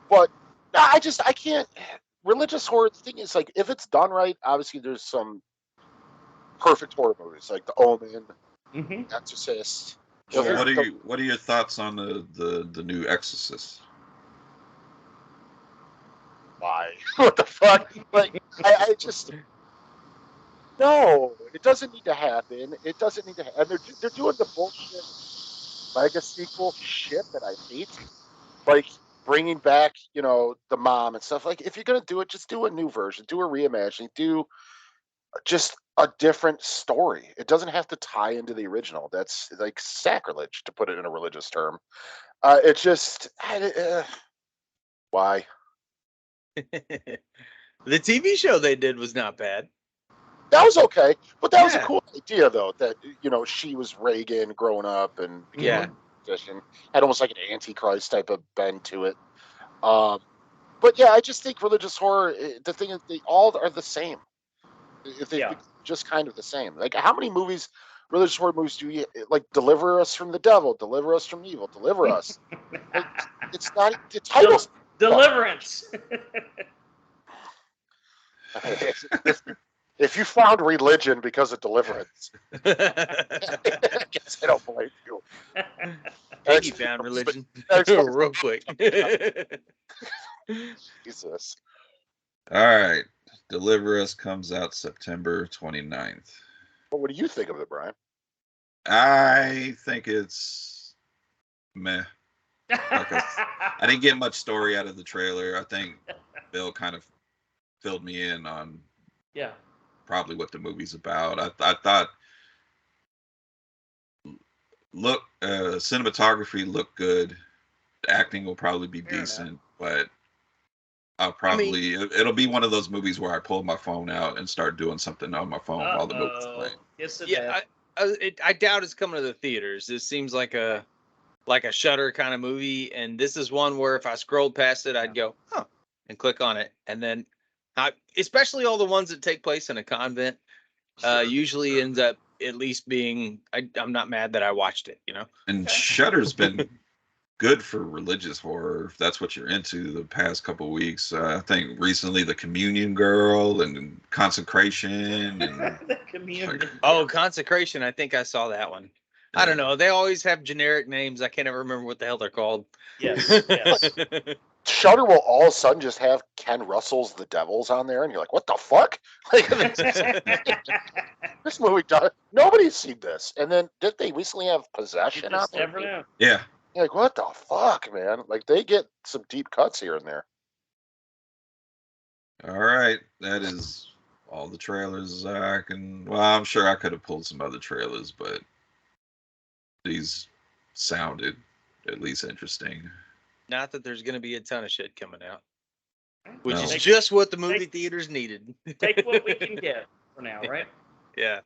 But I can't. Religious horror, the thing is, like, if it's done right, obviously there's some perfect horror movies like The Omen, Exorcist.
Well, what are your thoughts on the new Exorcist?
Why? What the fuck? Like, I just no. It doesn't need to happen. It doesn't need to happen. They're doing the bullshit mega sequel shit that I hate. Like, bringing back, the mom and stuff. Like, if you're gonna do it, just do a new version, do a reimagining, do just a different story. It doesn't have to tie into the original. That's like sacrilege, to put it in a religious term. It's just why?
The TV show they did was not bad.
That was okay, but that was a cool idea, though. That she was Reagan growing up and became had almost like an Antichrist type of bend to it. But yeah, I just think religious horror. The thing is, they all are the same. If they just kind of the same. Like, how many movies, religious horror movies, do you like? Deliver us from the devil, deliver us from evil, deliver us. Like, it's not the titles.
Deliverance.
If you found religion because of deliverance, I guess I don't blame you.
He found religion real quick.
Jesus.
All right. Deliver Us comes out September 29th.
Well, what do you think of it, Brian?
I think it's meh. Like I didn't get much story out of the trailer. I think Bill kind of filled me in on probably what the movie's about. I thought cinematography looked good. The acting will probably be decent, but it'll be one of those movies where I pull my phone out and start doing something on my phone while the movie's playing.
Yes,
I doubt it's coming to the theaters. This seems like a Shudder kind of movie, and this is one where if I scrolled past it, I'd go, and click on it, and then, especially all the ones that take place in a convent, usually ends up at least being. I'm not mad that I watched it,
And Shudder's been good for religious horror if that's what you're into. The past couple weeks, I think recently The Communion Girl and Consecration and
the Communion.
Consecration. I think I saw that one. Yeah. I don't know. They always have generic names. I can't ever remember what the hell they're called.
Yes.
Shudder will all of a sudden just have Ken Russell's The Devils on there, and you're like, what the fuck? Like, this movie does. Nobody's seen this. And then did they recently have Possession on there?
Never know.
Yeah.
You're like, what the fuck, man? Like, they get some deep cuts here and there.
All right, that is all the trailers I can. Well, I'm sure I could have pulled some other trailers, but these sounded at least interesting.
Not that there's going to be a ton of shit coming out, which is just what the movie theaters needed.
Take what we can get for now, right?
Yeah.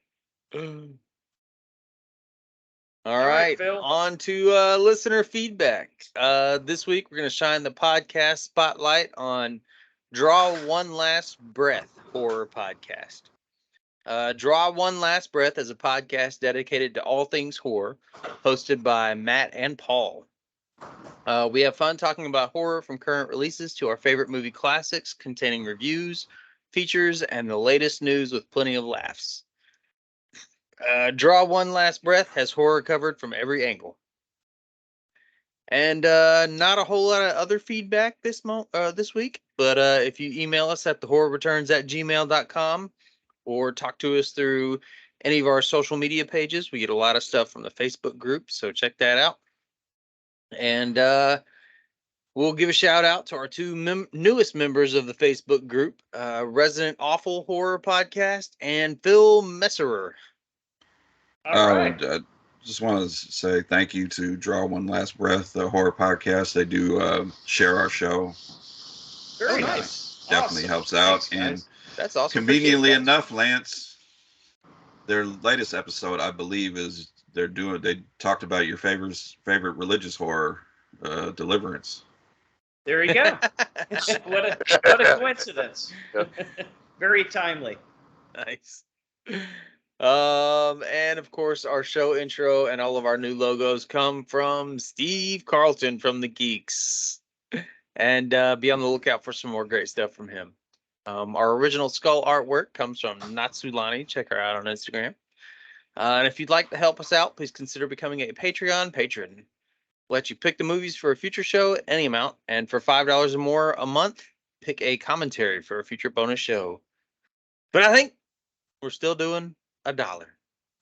All right, Phil. On to listener feedback. This week, we're going to shine the podcast spotlight on Draw One Last Breath horror podcast. Draw One Last Breath is a podcast dedicated to all things horror, hosted by Matt and Paul. We have fun talking about horror from current releases to our favorite movie classics, containing reviews, features, and the latest news with plenty of laughs. Draw One Last Breath has horror covered from every angle. And not a whole lot of other feedback this week, but if you email us at thehorrorreturns@gmail.com or talk to us through any of our social media pages, we get a lot of stuff from the Facebook group, so check that out. And we'll give a shout out to our two newest members of the Facebook group, Resident Awful Horror Podcast and Phil Messerer.
All right. Just want to say thank you to Draw One Last Breath, the horror podcast. They do share our show.
Very nice.
Definitely helps out.
Thanks,
and
that's awesome.
Conveniently enough, Lance, their latest episode, I believe, is they talked about your favorite religious horror, Deliverance.
There you go. What a coincidence. Very timely.
Nice. And of course, our show intro and all of our new logos come from Steve Carlton from The Geeks. And be on the lookout for some more great stuff from him. Our original skull artwork comes from Natsulani. Check her out on Instagram. And if you'd like to help us out, please consider becoming a Patreon patron. We'll let you pick the movies for a future show at any amount. And for $5 or more a month, pick a commentary for a future bonus show. But I think we're still doing $1.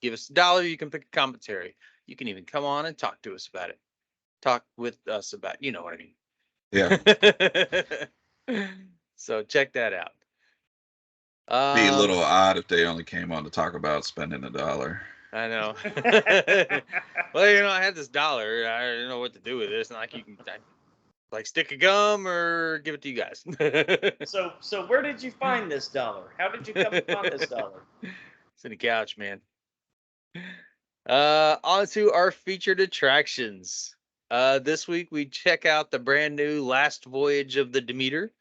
Give us $1, you can pick a commentary. You can even come on and talk to us about it. Talk with us about it. You know what I mean.
Yeah.
So check that out.
Be a little odd if they only came on to talk about spending $1.
I know. Well, I had this $1. I don't know what to do with this. And you can stick a gum or give it to you guys.
So where did you find this $1? How did you come upon this $1?
It's in the couch, man. On to our featured attractions. This week we check out the brand new Last Voyage of the Demeter,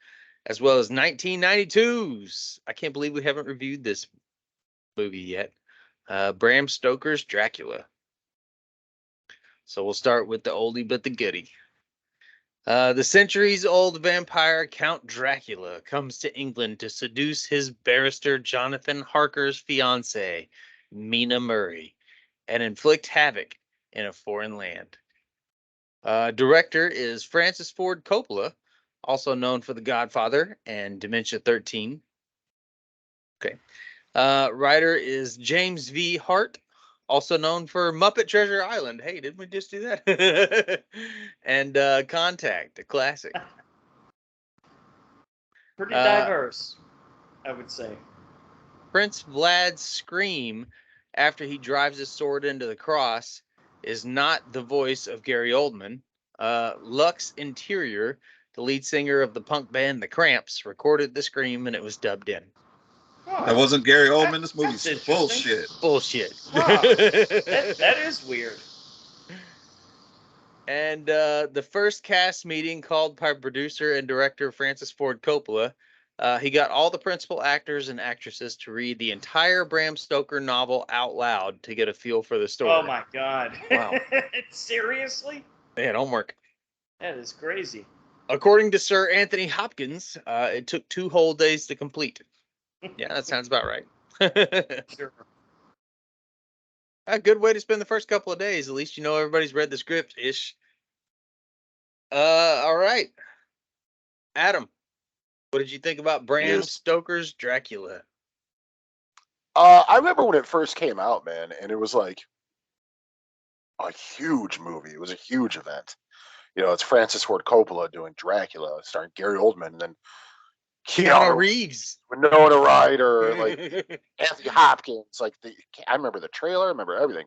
as well as 1992's. I can't believe we haven't reviewed this movie yet. Bram Stoker's Dracula. So we'll start with the oldie but the goodie. The centuries-old vampire Count Dracula comes to England to seduce his barrister Jonathan Harker's fiancée, Mina Murray, and inflict havoc in a foreign land. Director is Francis Ford Coppola, also known for The Godfather and Dementia 13. Okay. Writer is James V. Hart, also known for Muppet Treasure Island. Hey, didn't we just do that? And Contact, a classic.
Pretty diverse, I would say.
Prince Vlad's scream after he drives his sword into the cross is not the voice of Gary Oldman. Lux Interior, the lead singer of the punk band The Cramps, recorded the scream and it was dubbed in.
That wasn't Gary Oldman. This movie's bullshit.
Bullshit.
Wow. that is weird.
And the first cast meeting called by producer and director Francis Ford Coppola, he got all the principal actors and actresses to read the entire Bram Stoker novel out loud to get a feel for the story.
Oh my God.
Wow.
Seriously?
They had homework.
That is crazy.
According to Sir Anthony Hopkins, it took 2 whole days to complete. Yeah, that sounds about right.
Sure.
A good way to spend the first couple of days. At least you know everybody's read the script-ish. All right. Adam, what did you think about Bram Stoker's Dracula?
I remember when it first came out, man, and it was like a huge movie. It was a huge event. You know, it's Francis Ford Coppola doing Dracula, starring Gary Oldman, and then
Keanu Reeves,
Winona Ryder, like Anthony Hopkins. Like I remember the trailer. I remember everything.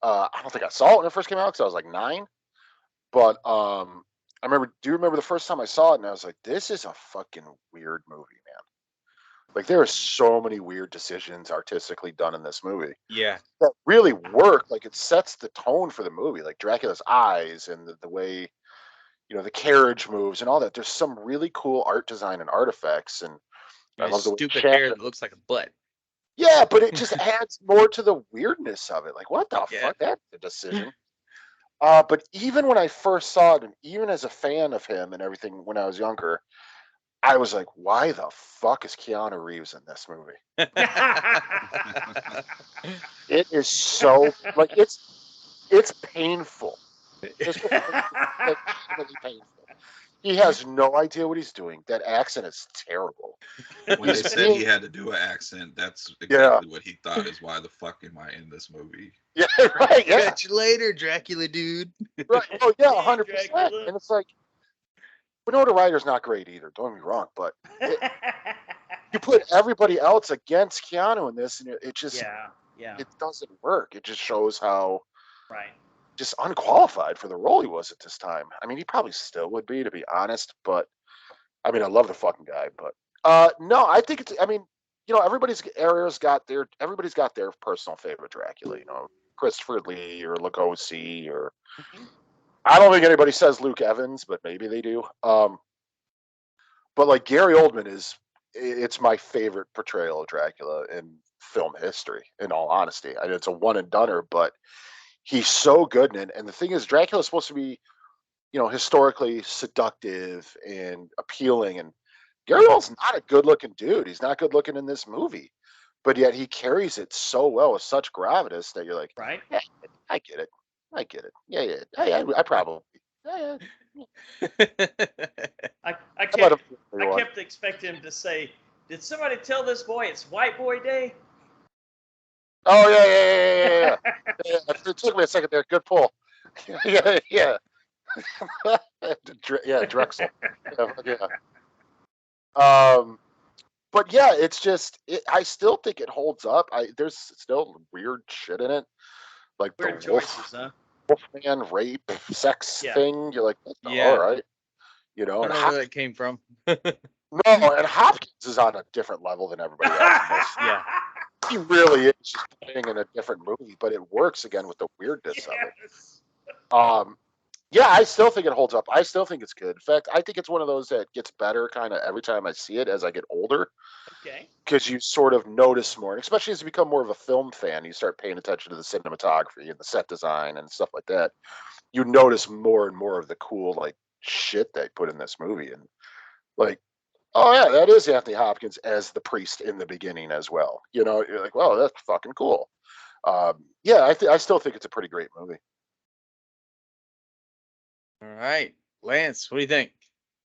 I don't think I saw it when it first came out because I was like 9. But I remember. Do you remember the first time I saw it? And I was like, "This is a fucking weird movie, man." Like there are so many weird decisions artistically done in this movie.
Yeah,
that really work. Like it sets the tone for the movie. Like Dracula's eyes and the way, you know, the carriage moves and all that. There's some really cool art design and artifacts, and I love the
stupid hair that looks like a butt.
Yeah, but it just adds more to the weirdness of it. Like, what the fuck? That's a decision. But even when I first saw it, and even as a fan of him and everything when I was younger, I was like, why the fuck is Keanu Reeves in this movie? It is so like it's painful. It's legitimately painful. He has no idea what he's doing. That accent is terrible.
When they said he had to do an accent, that's exactly what he thought is why the fuck am I in this movie?
Yeah, right. Yeah.
Catch you later, Dracula dude.
Right. Oh yeah, 100%. And it's like, Winona Ryder's not great either. Don't get me wrong, but you put everybody else against Keanu in this, and it just it doesn't work. It just shows how just unqualified for the role he was at this time. I mean, he probably still would be, to be honest. But I mean, I love the fucking guy. But no, I think it's. I mean, you know, everybody's got their personal favorite Dracula. You know, Christopher Lee or Lugosi or. I don't think anybody says Luke Evans, but maybe they do. But like Gary Oldman it's my favorite portrayal of Dracula in film history, in all honesty. I mean, it's a one and doneer, but he's so good in it. And the thing is, Dracula is supposed to be, you know, historically seductive and appealing. And Gary Oldman's not a good looking dude. He's not good looking in this movie, but yet he carries it so well with such gravitas that you're like, yeah, I get it. I get it. Yeah. I probably. Yeah.
I kept expecting him to say, "Did somebody tell this boy it's White Boy Day?"
Oh yeah. It took me a second there. Good pull. yeah. yeah, Drexel. But yeah, it's just. I still think it holds up. There's still weird shit in it, like
weird
the
choices,
Wolfman rape sex thing. You're like, all right, you know.
I don't know where that came from.
No, and Hopkins is on a different level than everybody else.
Yeah,
he really is just playing in a different movie, but it works again with the weirdness of it. Yeah, I still think it holds up. I still think it's good. In fact, I think it's one of those that gets better kind of every time I see it as I get older.
Okay.
Because you sort of notice more, and especially as you become more of a film fan, you start paying attention to the cinematography and the set design and stuff like that. You notice more and more of the cool like shit they put in this movie, and like, oh yeah, that is Anthony Hopkins as the priest in the beginning as well. You know, you're like, well, that's fucking cool. Yeah, I still think it's a pretty great movie.
All right, Lance, what do you think?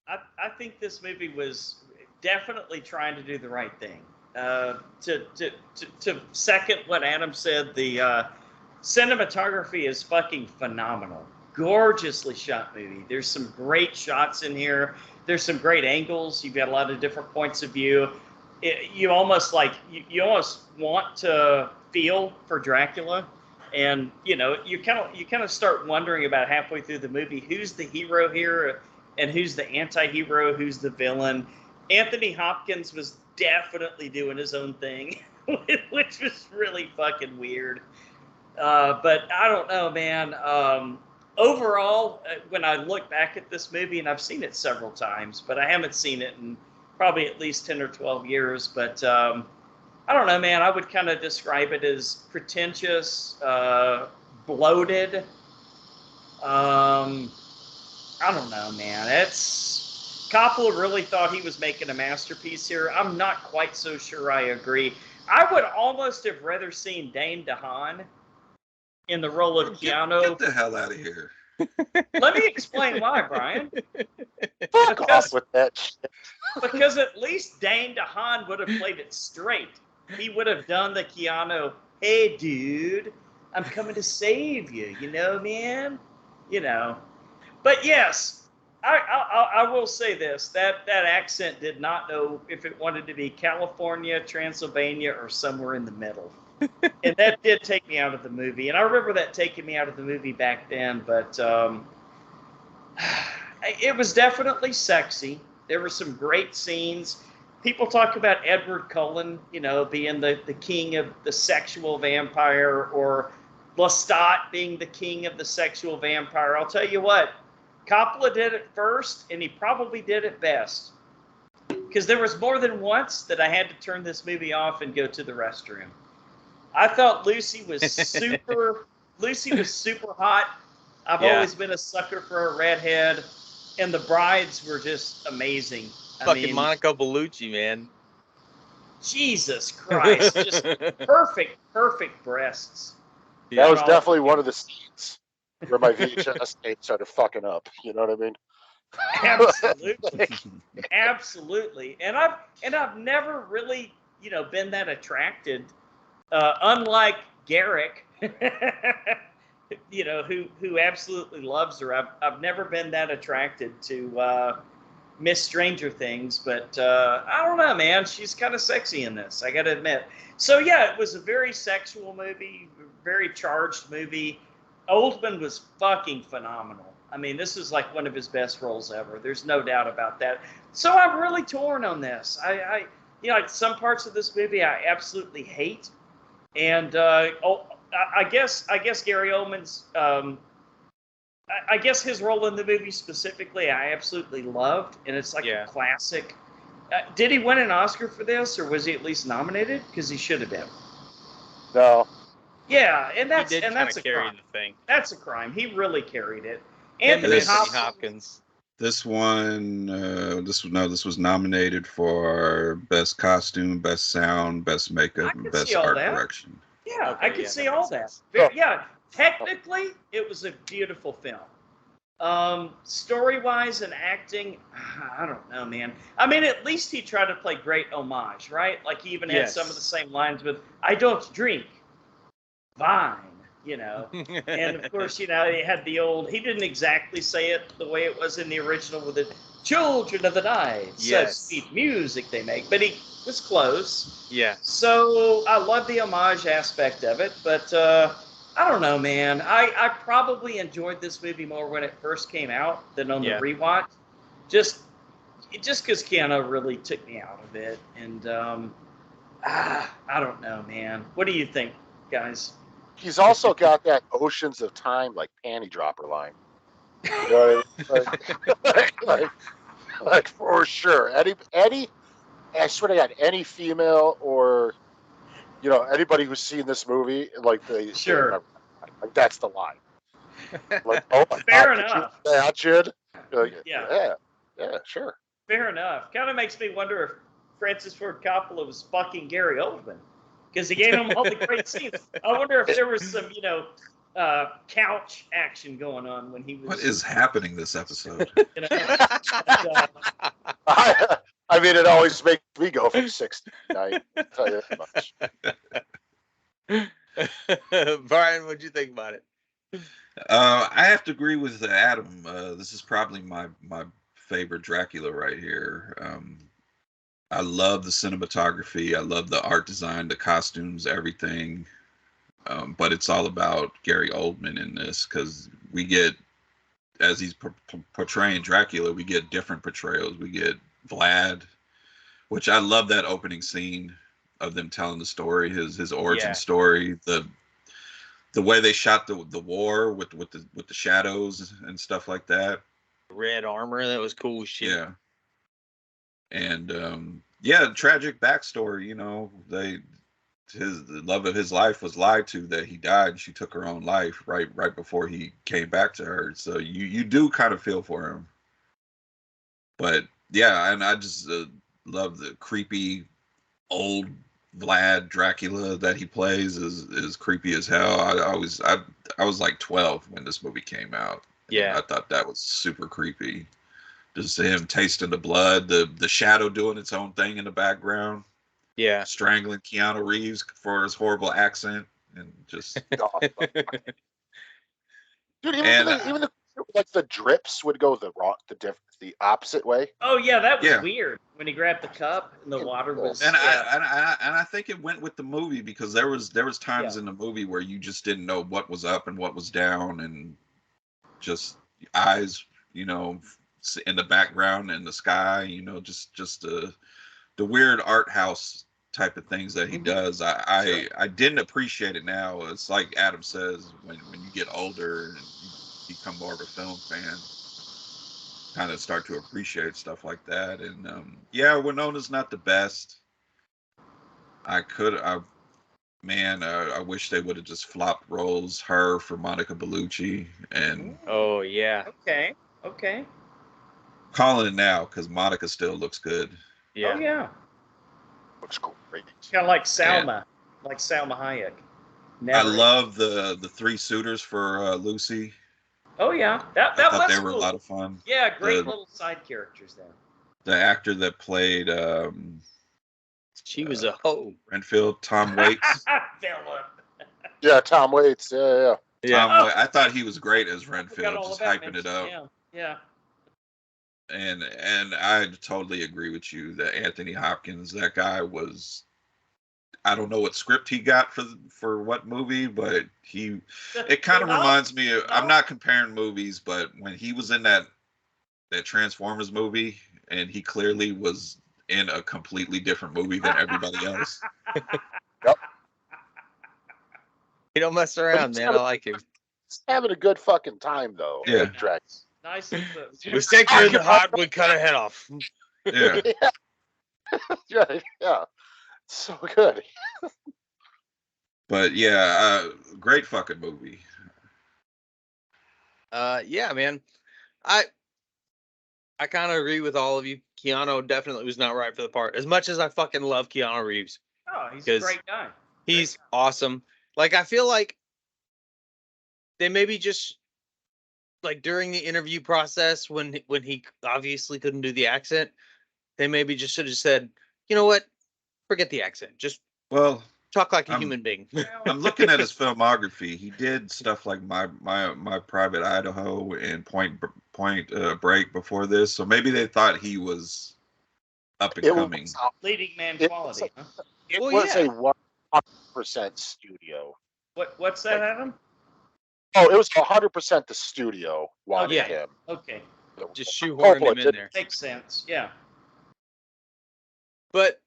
I think this movie was definitely trying to do the right thing. to second what Adam said, the cinematography is fucking phenomenal. Gorgeously shot movie. There's some great shots in here. There's some great angles. You've got a lot of different points of view. You almost want to feel for Dracula, and you kind of start wondering about halfway through the movie who's the hero here and who's the anti-hero, who's the villain. Anthony Hopkins was definitely doing his own thing, which was really fucking weird. But I don't know, man. Overall, when I look back at this movie, and I've seen it several times, but I haven't seen it in probably at least 10 or 12 years. But I don't know, man. I would kind of describe it as pretentious, bloated. I don't know, man. Coppola really thought he was making a masterpiece here. I'm not quite so sure I agree. I would almost have rather seen Dane DeHaan in the role of Keanu.
Get the hell out of here.
Let me explain why, Brian.
Fuck off with that shit.
Because at least Dane DeHaan would have played it straight. He would have done the Keanu, hey, dude, I'm coming to save you, man? But yes, I will say this, that accent did not know if it wanted to be California, Transylvania, or somewhere in the middle. And that did take me out of the movie. And I remember that taking me out of the movie back then, but it was definitely sexy. There were some great scenes. People talk about Edward Cullen, being the king of the sexual vampire, or Lestat being the king of the sexual vampire. I'll tell you what, Coppola did it first, and he probably did it best. Because there was more than once that I had to turn this movie off and go to the restroom. I thought Lucy was super hot. I've always been a sucker for a redhead, and the brides were just amazing.
Fucking Monica Bellucci, man.
Jesus Christ, just perfect breasts.
That was definitely one of the scenes where my VHS tape started fucking up. You know what I mean?
Absolutely. And I've never really, been that attracted. Unlike Garrick, who absolutely loves her. I've never been that attracted to Miss Stranger Things, but I don't know, man. She's kind of sexy in this, I gotta admit. So yeah, it was a very sexual movie, very charged movie. Oldman was fucking phenomenal. I mean, this is like one of his best roles ever. There's no doubt about that. So I'm really torn on this. I some parts of this movie I absolutely hate. And I guess Gary Oldman's, I guess his role in the movie specifically, I absolutely loved, and it's like a classic. Did he win an Oscar for this, or was he at least nominated? Because he should have been.
No.
Yeah, and that's
a
crime.
The thing.
That's a crime. He really carried it.
Anthony Hopkins.
This was nominated for Best Costume, Best Sound, Best Makeup, and Best Art Direction.
Yeah, okay, I could see all that. Yeah, technically, it was a beautiful film. Story-wise and acting, I don't know, man. I mean, at least he tried to play great homage, right? Like he even had some of the same lines with, I don't drink, vine. And of course, he had the old, he didn't exactly say it the way it was in the original with the children of the night, such sweet music they make, but he was close.
Yeah.
So I love the homage aspect of it, but I don't know, man. I probably enjoyed this movie more when it first came out than on the rewatch, just because Keanu really took me out of it, and I don't know, man. What do you think, guys?
He's also got that Oceans of Time, like, panty dropper line. You know what I mean? like for sure. Eddie, I swear to God, any female or, anybody who's seen this movie, like, like, that's the line. Like, oh my
Fair
God,
enough.
Imagine? Like,
yeah,
sure.
Fair enough. Kind of makes me wonder if Francis Ford Coppola was fucking Gary Oldman. Because he gave him all the great scenes. I wonder if there was some, couch action going on when he was.
What is happening this episode?
I mean, it always makes me go from 6 to 9. I'll tell you that much.
Brian, what'd you think about it?
I have to agree with Adam. This is probably my favorite Dracula right here. I love the cinematography. I love the art design, the costumes, everything. But it's all about Gary Oldman in this, because we get, as he's portraying Dracula, we get different portrayals. We get Vlad, which I love that opening scene of them telling the story, his origin story, the way they shot the war with the shadows and stuff like that.
Red armor, that was cool shit.
Yeah. And tragic backstory. You know, the love of his life was lied to, that he died, and she took her own life right before he came back to her. So you do kind of feel for him. But yeah, and I just love the creepy old Vlad Dracula that he plays is creepy as hell. I was like 12 when this movie came out.
Yeah,
I thought that was super creepy. Just him tasting the blood, the shadow doing its own thing in the background.
Yeah,
Strangling Keanu Reeves for his horrible accent, and just
Dude, even the like the drips would go the opposite way.
Oh yeah, that was weird when he grabbed the cup and the water was.
And I think it went with the movie, because there was times in the movie where you just didn't know what was up and what was down, and just eyes, you know, in the background and the sky, you know, just the weird art house type of things that he does. I didn't appreciate it now. It's like Adam says, when you get older and you become more of a film fan, kind of start to appreciate stuff like that. And Winona's not the best. I wish they would have just flopped roles, her for Monica Bellucci. And
oh yeah,
okay,
calling it now, because Monica still looks good.
Yeah.
Oh yeah,
looks great.
Kind of like Salma, Hayek.
I love the 3 suitors for Lucy.
Oh yeah, that
I thought
was
they were
cool.
a lot of fun.
Yeah, great little side characters there.
The actor that played
she was a hoe.
Renfield, Tom Waits.
Yeah, Tom Waits. Yeah.
Tom Waits. I thought he was great as Renfield, just hyping it up.
Yeah.
And I totally agree with you that Anthony Hopkins, that guy was. I don't know what script he got for what movie, but it kind of reminds me of, I'm not comparing movies, but when he was in that Transformers movie, and he clearly was in a completely different movie than everybody else.
Yep.
He don't mess around, man. I like him.
He's having a good fucking time though.
Yeah.
Drax.
Nice.
We stick her in the hot, we cut her head off.
Yeah.
Yeah. So good.
But great fucking movie.
Yeah, man. I kind of agree with all of you. Keanu definitely was not right for the part. As much as I fucking love Keanu Reeves.
Oh, he's a great guy.
He's awesome. Like, I feel like they maybe just, like, during the interview process, when he obviously couldn't do the accent, they maybe just should have said, you know what? Forget the accent. Just talk like a human being.
I'm looking at his filmography. He did stuff like my Private Idaho and Point Break before this, so maybe they thought he was up and coming.
Leading man quality.
It was a 100% studio.
What's that, Adam?
Oh, it was 100% the studio wanted him.
Okay.
Just shoehorning him in there.
Makes sense. Yeah.
But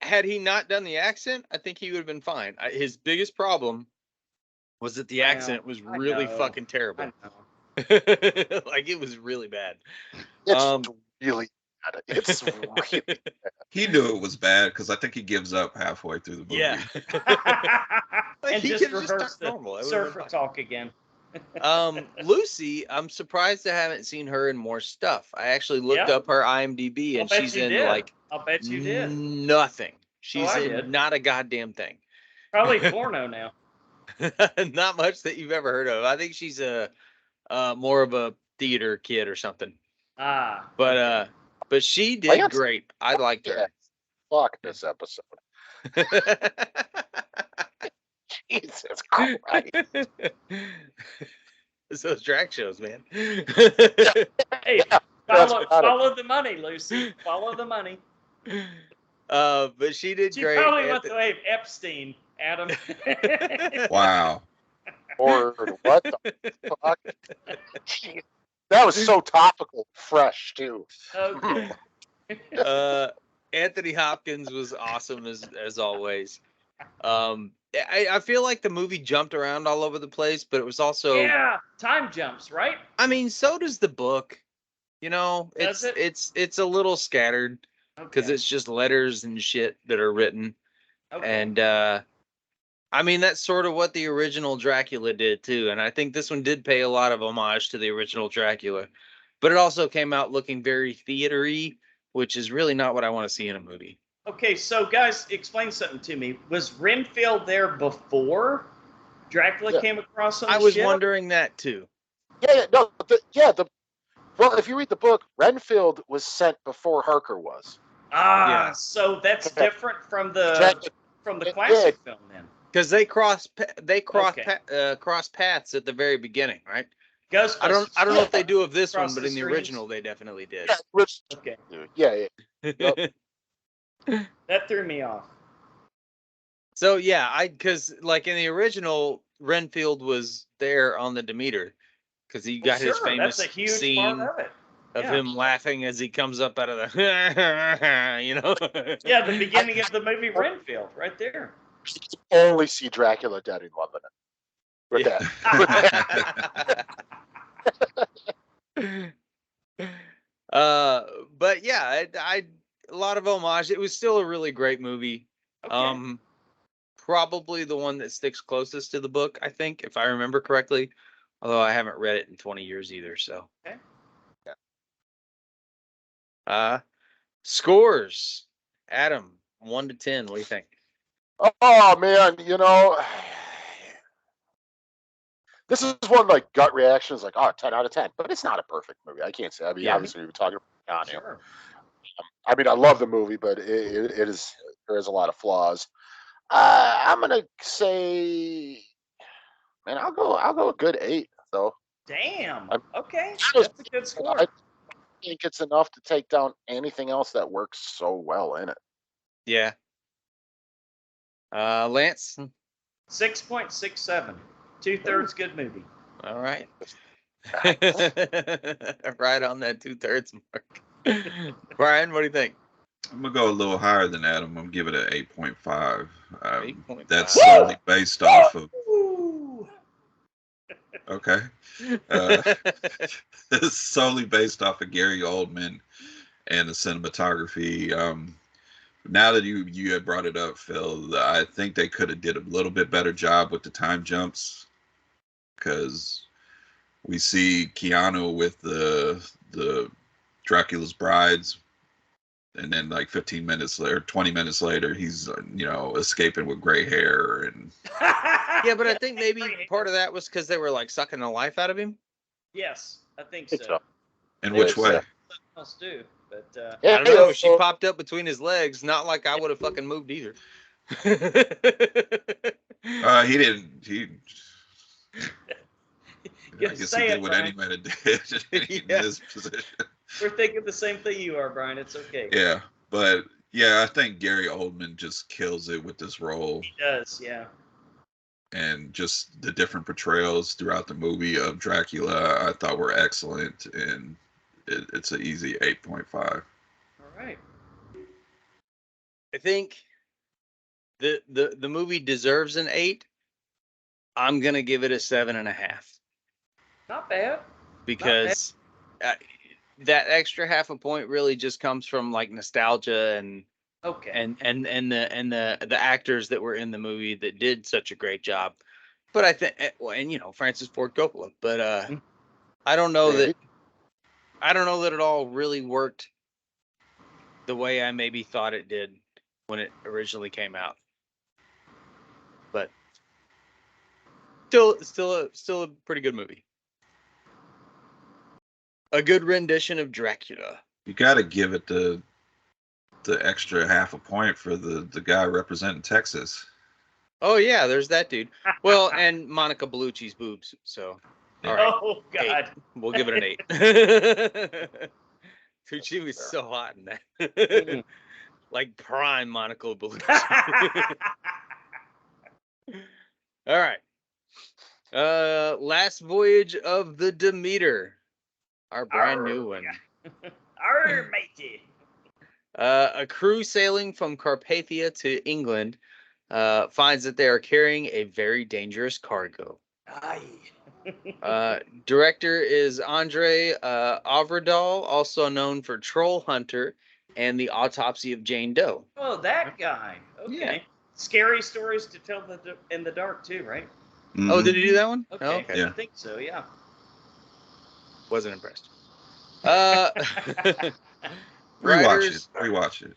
had he not done the accent, I think he would have been fine. His biggest problem was that the accent was really fucking terrible. Like, it was really bad.
It's really bad. It's really bad.
He knew it was bad, because I think he gives up halfway through the movie.
Yeah.
And
he
just
could
reverse
start normal.
surfer talk again.
Lucy, I'm surprised I haven't seen her in more stuff. I actually looked up her IMDb, and she's in like
I'll bet you did.
Nothing. She's in not a goddamn thing.
Probably porno now.
Not much that you've ever heard of. I think she's a more of a theater kid or something.
But
But she did great. I liked her.
Fuck this episode. Jesus Christ.
It's those drag shows, man.
Hey, follow the money, Lucy. Follow the money.
But she did
she
great.
She probably went to Epstein, Adam.
Wow.
Or what the fuck? That was so topical, fresh too.
Okay.
Anthony Hopkins was awesome as always. I feel like the movie jumped around all over the place, but it was also
time jumps, right?
I mean, so does the book. You know, it's a little scattered because it's just letters and shit that are written. Okay. And I mean, that's sort of what the original Dracula did too. And I think this one did pay a lot of homage to the original Dracula, but it also came out looking very theater-y, which is really not what I want to see in a movie.
Okay, so guys, explain something to me. Was Renfield there before Dracula came across on the
I was
ship?
wondering that too.
Well, if you read the book, Renfield was sent before Harker was.
So that's different from the classic film then.
Because they cross paths at the very beginning, right? I don't know if they do of this one, but in the original they definitely did.
Okay.
Yeah.
Yep. That threw me off.
So because like in the original, Renfield was there on the Demeter because he got his famous scene of him laughing as he comes up out of the,
Yeah, the beginning of the movie Renfield, right there.
You can only see Dracula dead in loving it.
But yeah, I a lot of homage. It was still a really great movie. Okay. Probably the one that sticks closest to the book, I think, if I remember correctly. Although I haven't read it in 20 years either, so.
Okay.
Yeah. Scores. Adam, 1 to 10. What do you think?
Oh man, this is one like gut reactions, like 10 out of 10. But it's not a perfect movie. I can't say. I mean, obviously we were talking about
Sure.
I mean, I love the movie, but there is a lot of flaws. I'm gonna say, man, I'll go a good 8. So.
Damn. Okay. That's a good score.
I think it's enough to take down anything else that works so well in it.
Yeah. Lance?
6.67. 2/3 good movie.
All right. Right on that 2/3 mark. Brian, what do you think?
I'm gonna go a little higher than that. I'm gonna give it an 8.5.
8.5.
That's solely based off of. Okay. It's solely based off of Gary Oldman and the cinematography. Now that you had brought it up, Phil, I think they could have did a little bit better job with the time jumps, because we see Keanu with the Dracula's brides, and then like 15 minutes later, 20 minutes later, he's escaping with gray hair and.
Yeah, but I think maybe part of that was because they were like sucking the life out of him.
Yes, I think so.
In which way?
Something else do, but
I don't know. She popped up between his legs. Not like I would have fucking moved either.
He didn't. He. I guess he did what any man did in his position.
We're thinking the same thing you are, Brian. It's okay.
Yeah, but yeah, I think Gary Oldman just kills it with this role.
He does, yeah.
And just the different portrayals throughout the movie of Dracula, I thought were excellent, and it's an easy 8.5.
All right.
I think the movie deserves an 8. I'm gonna give it a 7.5.
Not bad.
Because that extra half a point really just comes from like nostalgia and the actors that were in the movie that did such a great job. But I think, Francis Ford Coppola. But I don't know that it all really worked the way I maybe thought it did when it originally came out. But still a pretty good movie. A good rendition of Dracula.
You got to give it the extra half a point for the guy representing Texas.
Oh yeah, there's that dude. Well, and Monica Bellucci's boobs. So, all right.
Oh God.
8. We'll give it an 8. Dude, she was so hot in that. Like prime Monica Bellucci. All right. Last Voyage of the Demeter. Our brand new one.
Arr, matey.
A crew sailing from Carpathia to England finds that they are carrying a very dangerous cargo.
Aye.
Director is Andre Avradal, also known for Troll Hunter and The Autopsy of Jane Doe.
Oh, that guy. Okay.
Yeah.
Scary stories to tell in the dark too, right?
Mm-hmm.
Oh, did he do that one?
Okay.
Oh, okay.
Yeah.
I think so. Yeah.
Wasn't impressed.
Rewatch it.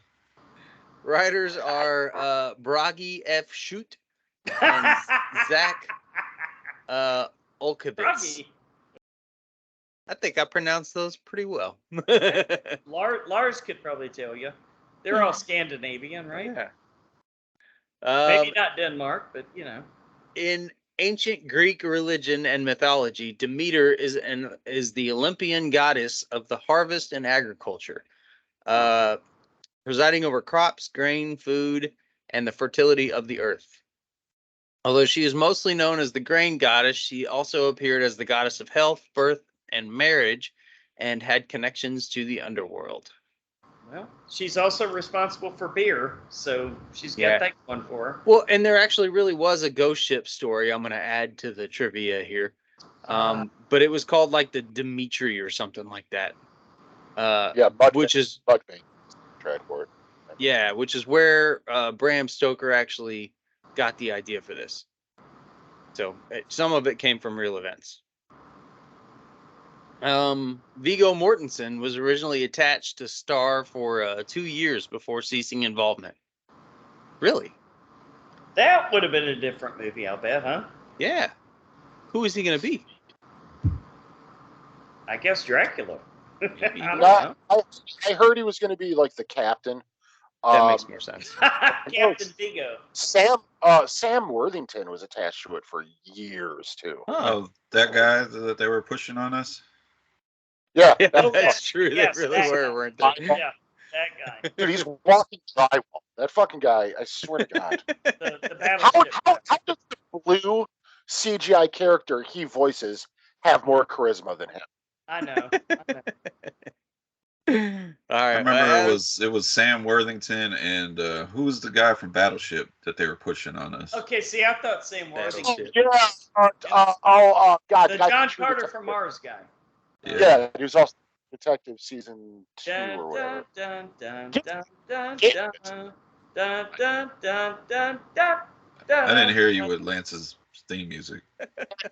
Writers are Bragi F. Schut and Zach Olkowitz.
Froggy.
I think I pronounced those pretty well.
Lars could probably tell you. They're all Scandinavian, right?
Yeah.
Maybe not Denmark, but you know.
In ancient Greek religion and mythology, Demeter is the Olympian goddess of the harvest and agriculture, presiding over crops, grain, food, and the fertility of the earth. Although she is mostly known as the grain goddess, she also appeared as the goddess of health, birth, and marriage, and had connections to the underworld.
Well, she's also responsible for beer, so she's got that one for her.
Well, and there actually really was a ghost ship story I'm going to add to the trivia here. But it was called like the Dimitri or something like that. Which is
Mudvayne. Tried for it.
Yeah, which is where Bram Stoker actually got the idea for this. So some of it came from real events. Viggo Mortensen was originally attached to star for 2 years before ceasing involvement. Really?
That would have been a different movie, I'll bet, huh?
Yeah. Who is he going to be?
I guess Dracula. I don't
No,
know.
I heard he was going to be like the captain.
That makes more sense.
Captain Viggo.
Sam Worthington was attached to it for years too.
Oh, that guy that they were pushing on us?
Yeah,
Yeah, that's true.
Yes,
they really were, weren't they?
Yeah, that guy.
dude, he's walking drywall. That fucking guy, I swear to God.
The
How
battleship.
does the blue CGI character he voices have more charisma than him?
I know.
All right.
I remember it was Sam Worthington and who was the guy from Battleship that they were pushing on us?
Okay, see, I thought Sam Worthington.
God,
The John Carter from Mars guy.
Yeah, he was also Detective season 2
Dun,
or whatever.
dun, dun,
Get-
dun, dun,
get
dun,
it.
dun, dun, dun, dun, dun, dun.
I didn't hear you with Lance's theme music.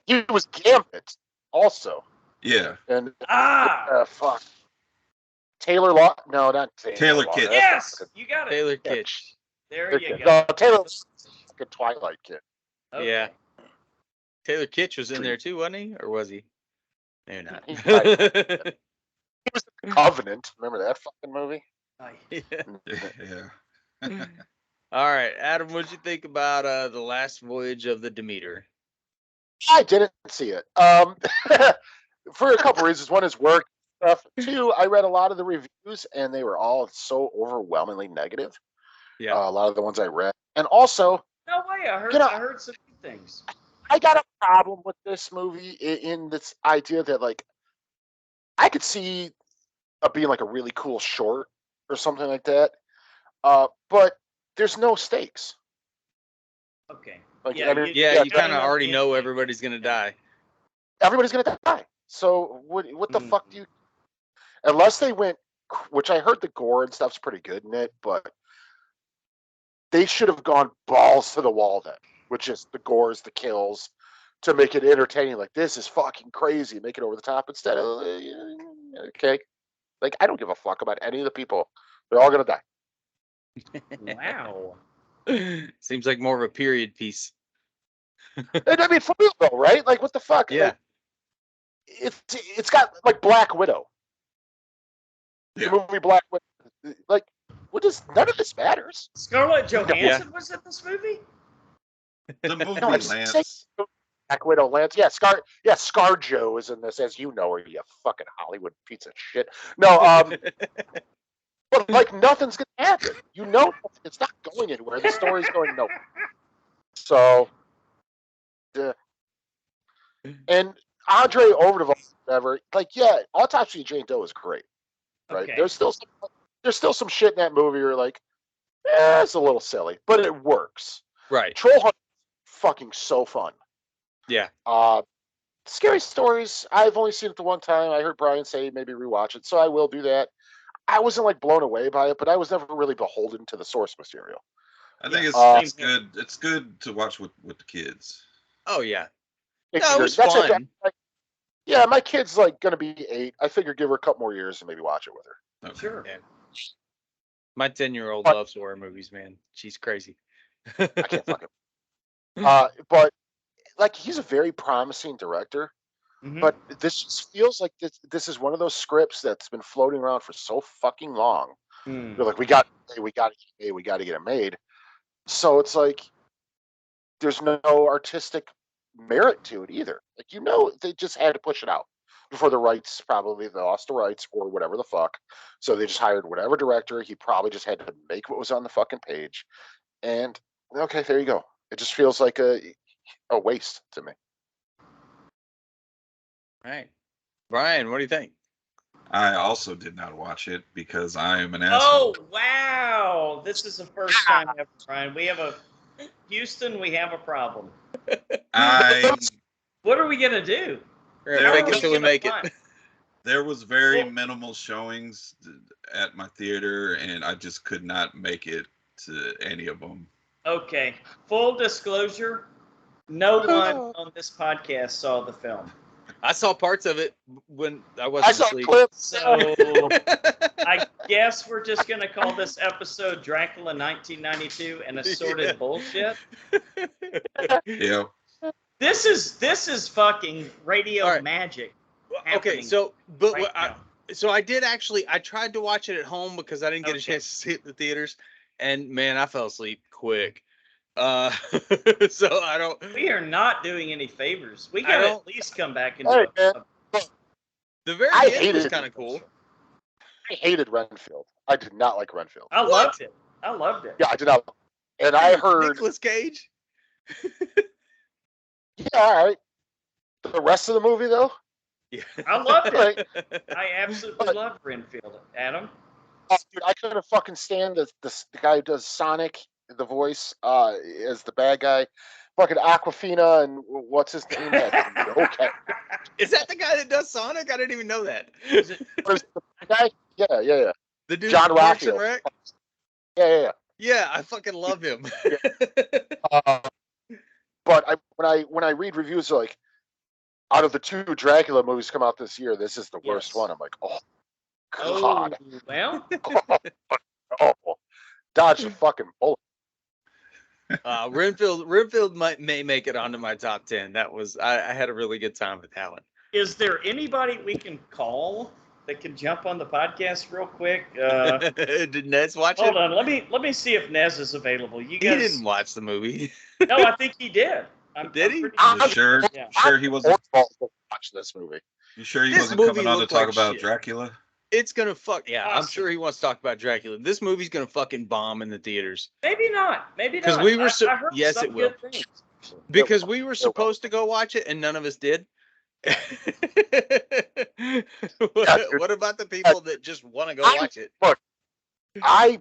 He was Gambit also.
Yeah.
And
Fuck.
Taylor Law? No, not
Taylor
Law.
Kitsch.
Yes, you got it.
Taylor Kitsch.
There you go.
No, Taylor's like a Twilight kid.
Okay.
Yeah. Taylor Kitsch was in there too, wasn't he? Or was he? Maybe not.
He was in Covenant. Remember that fucking movie?
Yeah.
All right, Adam, what'd you think about the Last Voyage of the Demeter?
I didn't see it. For a couple reasons. One is work stuff. 2, I read a lot of the reviews and they were all so overwhelmingly negative.
Yeah.
A lot of the ones I read. And also,
No way. I heard some good things.
I got a problem with this movie in this idea that, like, I could see being like a really cool short or something like that. But there's no stakes.
Okay.
Like,
Yeah,
I mean,
You kind of already know everybody's gonna die.
everybody's gonna die. So what the fuck do you? Unless they went, which I heard the gore and stuff's pretty good in it, but they should have gone balls to the wall then, with just the gores, the kills, to make it entertaining. Like, this is fucking crazy. Make it over the top instead of okay. Like, I don't give a fuck about any of the people. They're all gonna die.
Wow.
Seems like more of a period piece.
And I mean, for real though, right? Like, what the fuck?
Yeah.
Like, it's got like Black Widow. The movie Black Widow. Like, none of this matters.
Scarlett Johansson was in this movie?
The movie
No,
Lance.
Black Widow, Lance. Yeah, ScarJo is in this, as you know, you fucking Hollywood piece of shit. No, but like nothing's gonna happen. You know, it's not going anywhere. The story's going nowhere. So, and Andre Overdeval, whatever. Like, yeah, Autopsy of Jane Doe is great. Right?
Okay.
There's still some shit in that movie where you're like, it's a little silly, but it works.
Right.
Troll Hunt, fucking so fun.
Yeah.
Scary Stories, I've only seen it the one time. I heard Brian say maybe rewatch it, so I will do that. I wasn't like blown away by it, but I was never really beholden to the source material.
I think it's good. It's good to watch with the kids.
Oh yeah.
No,
it was fun.
Yeah, my kid's like gonna be 8. I figure give her a couple more years and maybe watch it with her.
Okay.
Sure.
Yeah. My 10-year-old loves horror movies, man. She's crazy.
I can't fucking. But like, he's a very promising director.
Mm-hmm.
But this just feels like this is one of those scripts that's been floating around for so fucking long. They're like, we got to get it made. So it's like there's no artistic merit to it either. Like, you know, they just had to push it out before the rights, probably they lost the rights or whatever the fuck. So they just hired whatever director. He probably just had to make what was on the fucking page. And okay, there you go. It just feels like a waste to me.
All right. Brian, what do you think?
I also did not watch it because I am an asshole.
Oh, wow. This is the first time ever, Brian. Houston, we have a problem. What are we going to do?
We're gonna make it till we make it.
There was very minimal showings at my theater, and I just could not make it to any of them.
Okay. Full disclosure, no one on this podcast saw the film.
I saw parts of it when I wasn't asleep.
Clips.
So I guess we're just going to call this episode Dracula 1992 and assorted bullshit.
Yeah.
This is fucking radio magic.
Okay, so I did actually. I tried to watch it at home because I didn't get a chance to see it in the theaters, and man, I fell asleep quick. So I don't.
We are not doing any favors. We gotta at least come back and do it.
The very end was kind of cool.
I hated Renfield. I did not like Renfield.
I loved it.
Yeah, I did not. And I heard
Nicolas Cage.
Yeah, all right. The rest of the movie, though?
Yeah. I loved it. I absolutely loved Renfield. Adam?
Dude, I couldn't fucking stand the guy who does Sonic, the voice, as the bad guy. Fucking Aquafina and what's his name? Okay.
Is that the guy that does Sonic? I didn't even know that.
Is it
the guy? Yeah.
The dude
John
Raphael.
Yeah.
Yeah, I fucking love him.
But when I read reviews like, out of the 2 Dracula movies come out this year, this is the worst one. I'm like, oh god.
Well,
dodge the fucking bullet.
Renfield may make it onto my top 10. That was I had a really good time with that one.
Is there anybody we can call that can jump on the podcast real quick?
Did Nez watch it?
Hold on, let me see if Nez is available. You guys...
He didn't watch the movie.
No, I think he did.
Did he?
Sure he wasn't.
Watch this movie.
You sure he wasn't coming on to talk about
shit.
Dracula?
It's gonna fuck. Yeah,
Awesome.
I'm sure he wants to talk about Dracula. This movie's gonna fucking bomb in the theaters.
Maybe not.
Because we were
I heard
yes,
some
it will.
good things.
Because we were supposed to go watch it and none of us did. What about the people that just want to go watch it?
Look, I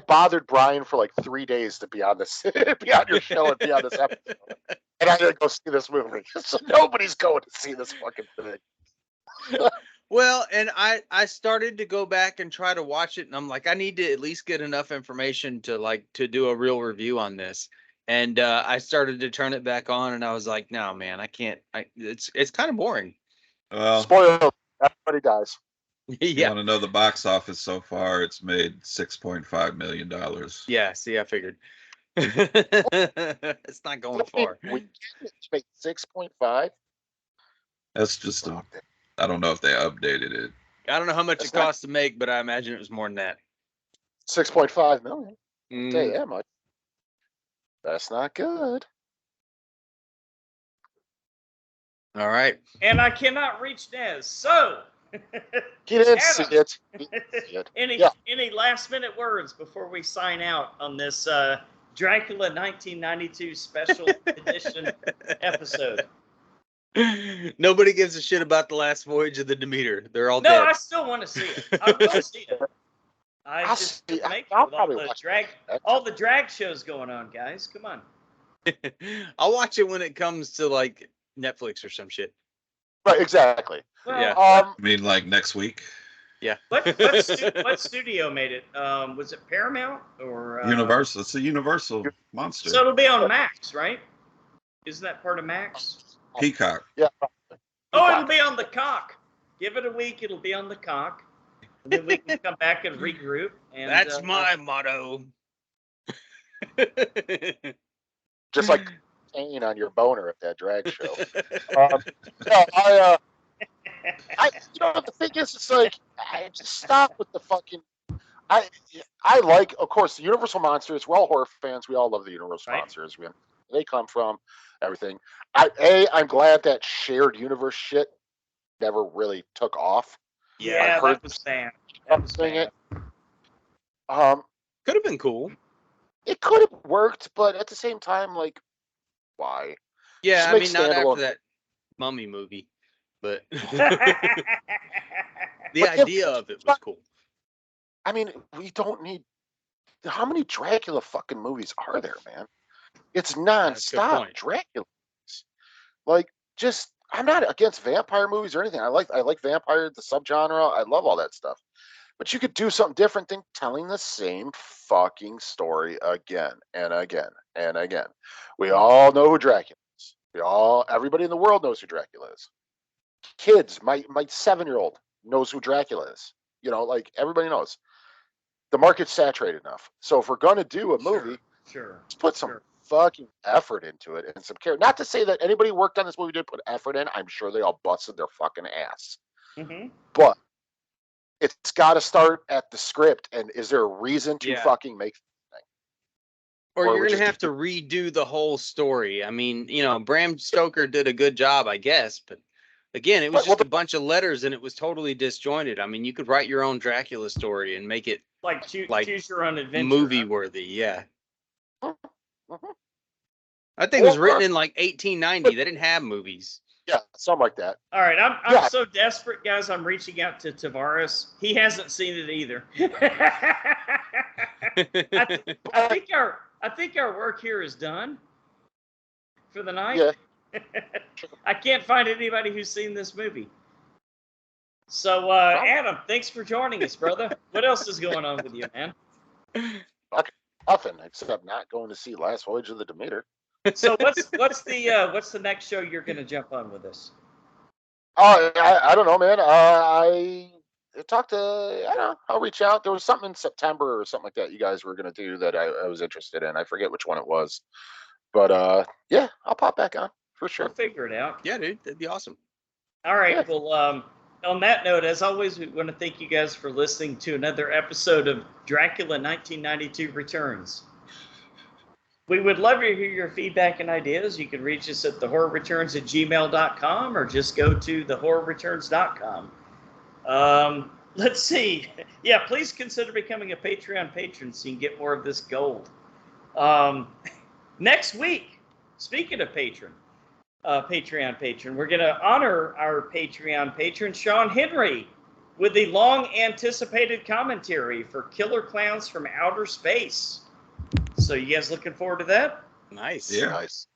bothered Brian for like 3 days to be on this, be on your show and be on this episode, and I didn't go see this movie. So nobody's going to see this fucking thing.
Well, and I started to go back and try to watch it, and I'm like, I need to at least get enough information to do a real review on this. And I started to turn it back on, and I was like, no, man, I can't. It's kind of boring.
Well,
spoiler: everybody dies.
Yeah.
You want to know the box office so far? It's made $6.5 million.
Yeah. See, I figured. It's not going far.
We made 6.5.
That's just I don't know if they updated it.
I don't know how much
That's
it costs to make, but I imagine it was more than that.
6.5 million.
Mm.
Tell you that much. That's not good.
All right.
And I cannot reach Nez. So,
He didn't see
Adam,
it. He didn't see it.
any last minute words before we sign out on this Dracula 1992 special edition episode?
Nobody gives a shit about the last voyage of the Demeter. They're all
No,
dead.
I still want to see it. I will see it. I just
see,
couldn't make it
I'll
with
probably watch
all the drag shows going on, guys. Come on.
I'll watch it when it comes to like Netflix or some shit.
Right, exactly.
Well,
Yeah.
I mean, like next week.
Yeah.
What studio made it? Was it Paramount or
Universal? It's a Universal monster.
So it'll be on Max, right? Isn't that part of Max?
Peacock.
Yeah.
Oh, it'll be on the cock. Give it a week, it'll be on the cock. And then we can come back and regroup. And
That's my motto.
Just like pain on your boner at that drag show. No, the thing is, it's like, I just stop with the fucking. I like, of course, the Universal monsters. We're all horror fans. We all love the Universal monsters. They come from everything. I'm glad that shared universe shit never really took off.
Yeah, that was bad. That was bad.
Could have been cool.
It could have worked, but at the same time, like, why?
Yeah, I mean, not after that Mummy movie, but the idea of it was cool.
I mean, we don't need. How many Dracula fucking movies are there, man? It's nonstop Dracula. Like, just, I'm not against vampire movies or anything. I like vampire, the subgenre. I love all that stuff. But you could do something different than telling the same fucking story again and again and again. We all know who Dracula is. Everybody in the world knows who Dracula is. Kids, my 7-year-old knows who Dracula is. Like, everybody knows. The market's saturated enough. So if we're gonna do a movie, let's put some fucking effort into it and some care. Not to say that anybody who worked on this movie didn't put effort in. I'm sure they all busted their fucking ass.
Mm-hmm.
But it's got to start at the script. And is there a reason to fucking make the thing?
Or you're gonna have to redo the whole story. I mean, Bram Stoker did a good job, I guess, but again, it was just a bunch of letters and it was totally disjointed. I mean, you could write your own Dracula story and make it
like choose your own adventure,
movie worthy. Yeah. I think it was written in like 1890. They didn't have movies.
Yeah, something like that.
All right, I'm so desperate, guys. I'm reaching out to Tavares. He hasn't seen it either. I think our work here is done for the night.
Yeah.
I can't find anybody who's seen this movie. So, Adam, thanks for joining us, brother. What else is going on with you, man?
Nothing, except not going to see Last Voyage of the Demeter.
So what's the next show you're going to jump on with us?
I don't know, man. I talked to, I don't know, I'll reach out. There was something in September or something like that you guys were going to do that I was interested in. I forget which one it was. But, yeah, I'll pop back on for sure.
We'll figure it out.
Yeah, dude, that'd be awesome.
All right, yeah. Well, on that note, as always, we want to thank you guys for listening to another episode of Dracula 1992 Returns. We would love to hear your feedback and ideas. You can reach us at thehorrorreturns@gmail.com or just go to thehorrorreturns.com. Let's see. Yeah, please consider becoming a Patreon patron so you can get more of this gold. Next week, speaking of Patreon patron, we're going to honor our Patreon patron, Sean Henry, with the long-anticipated commentary for Killer Clowns from Outer Space. So you guys looking forward to that?
Nice.
Yeah.
Nice.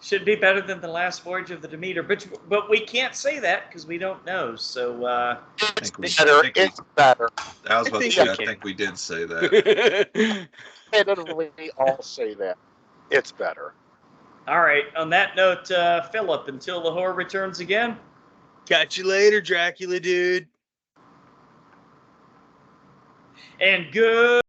Should be better than the last voyage of the Demeter, but we can't say that because we don't know. So
it's better. It's better.
I was about to say, I think we did say that.
And we all say that. It's better.
All right. On that note, Philip, until the horror returns again.
Catch you later, Dracula, dude.
And good.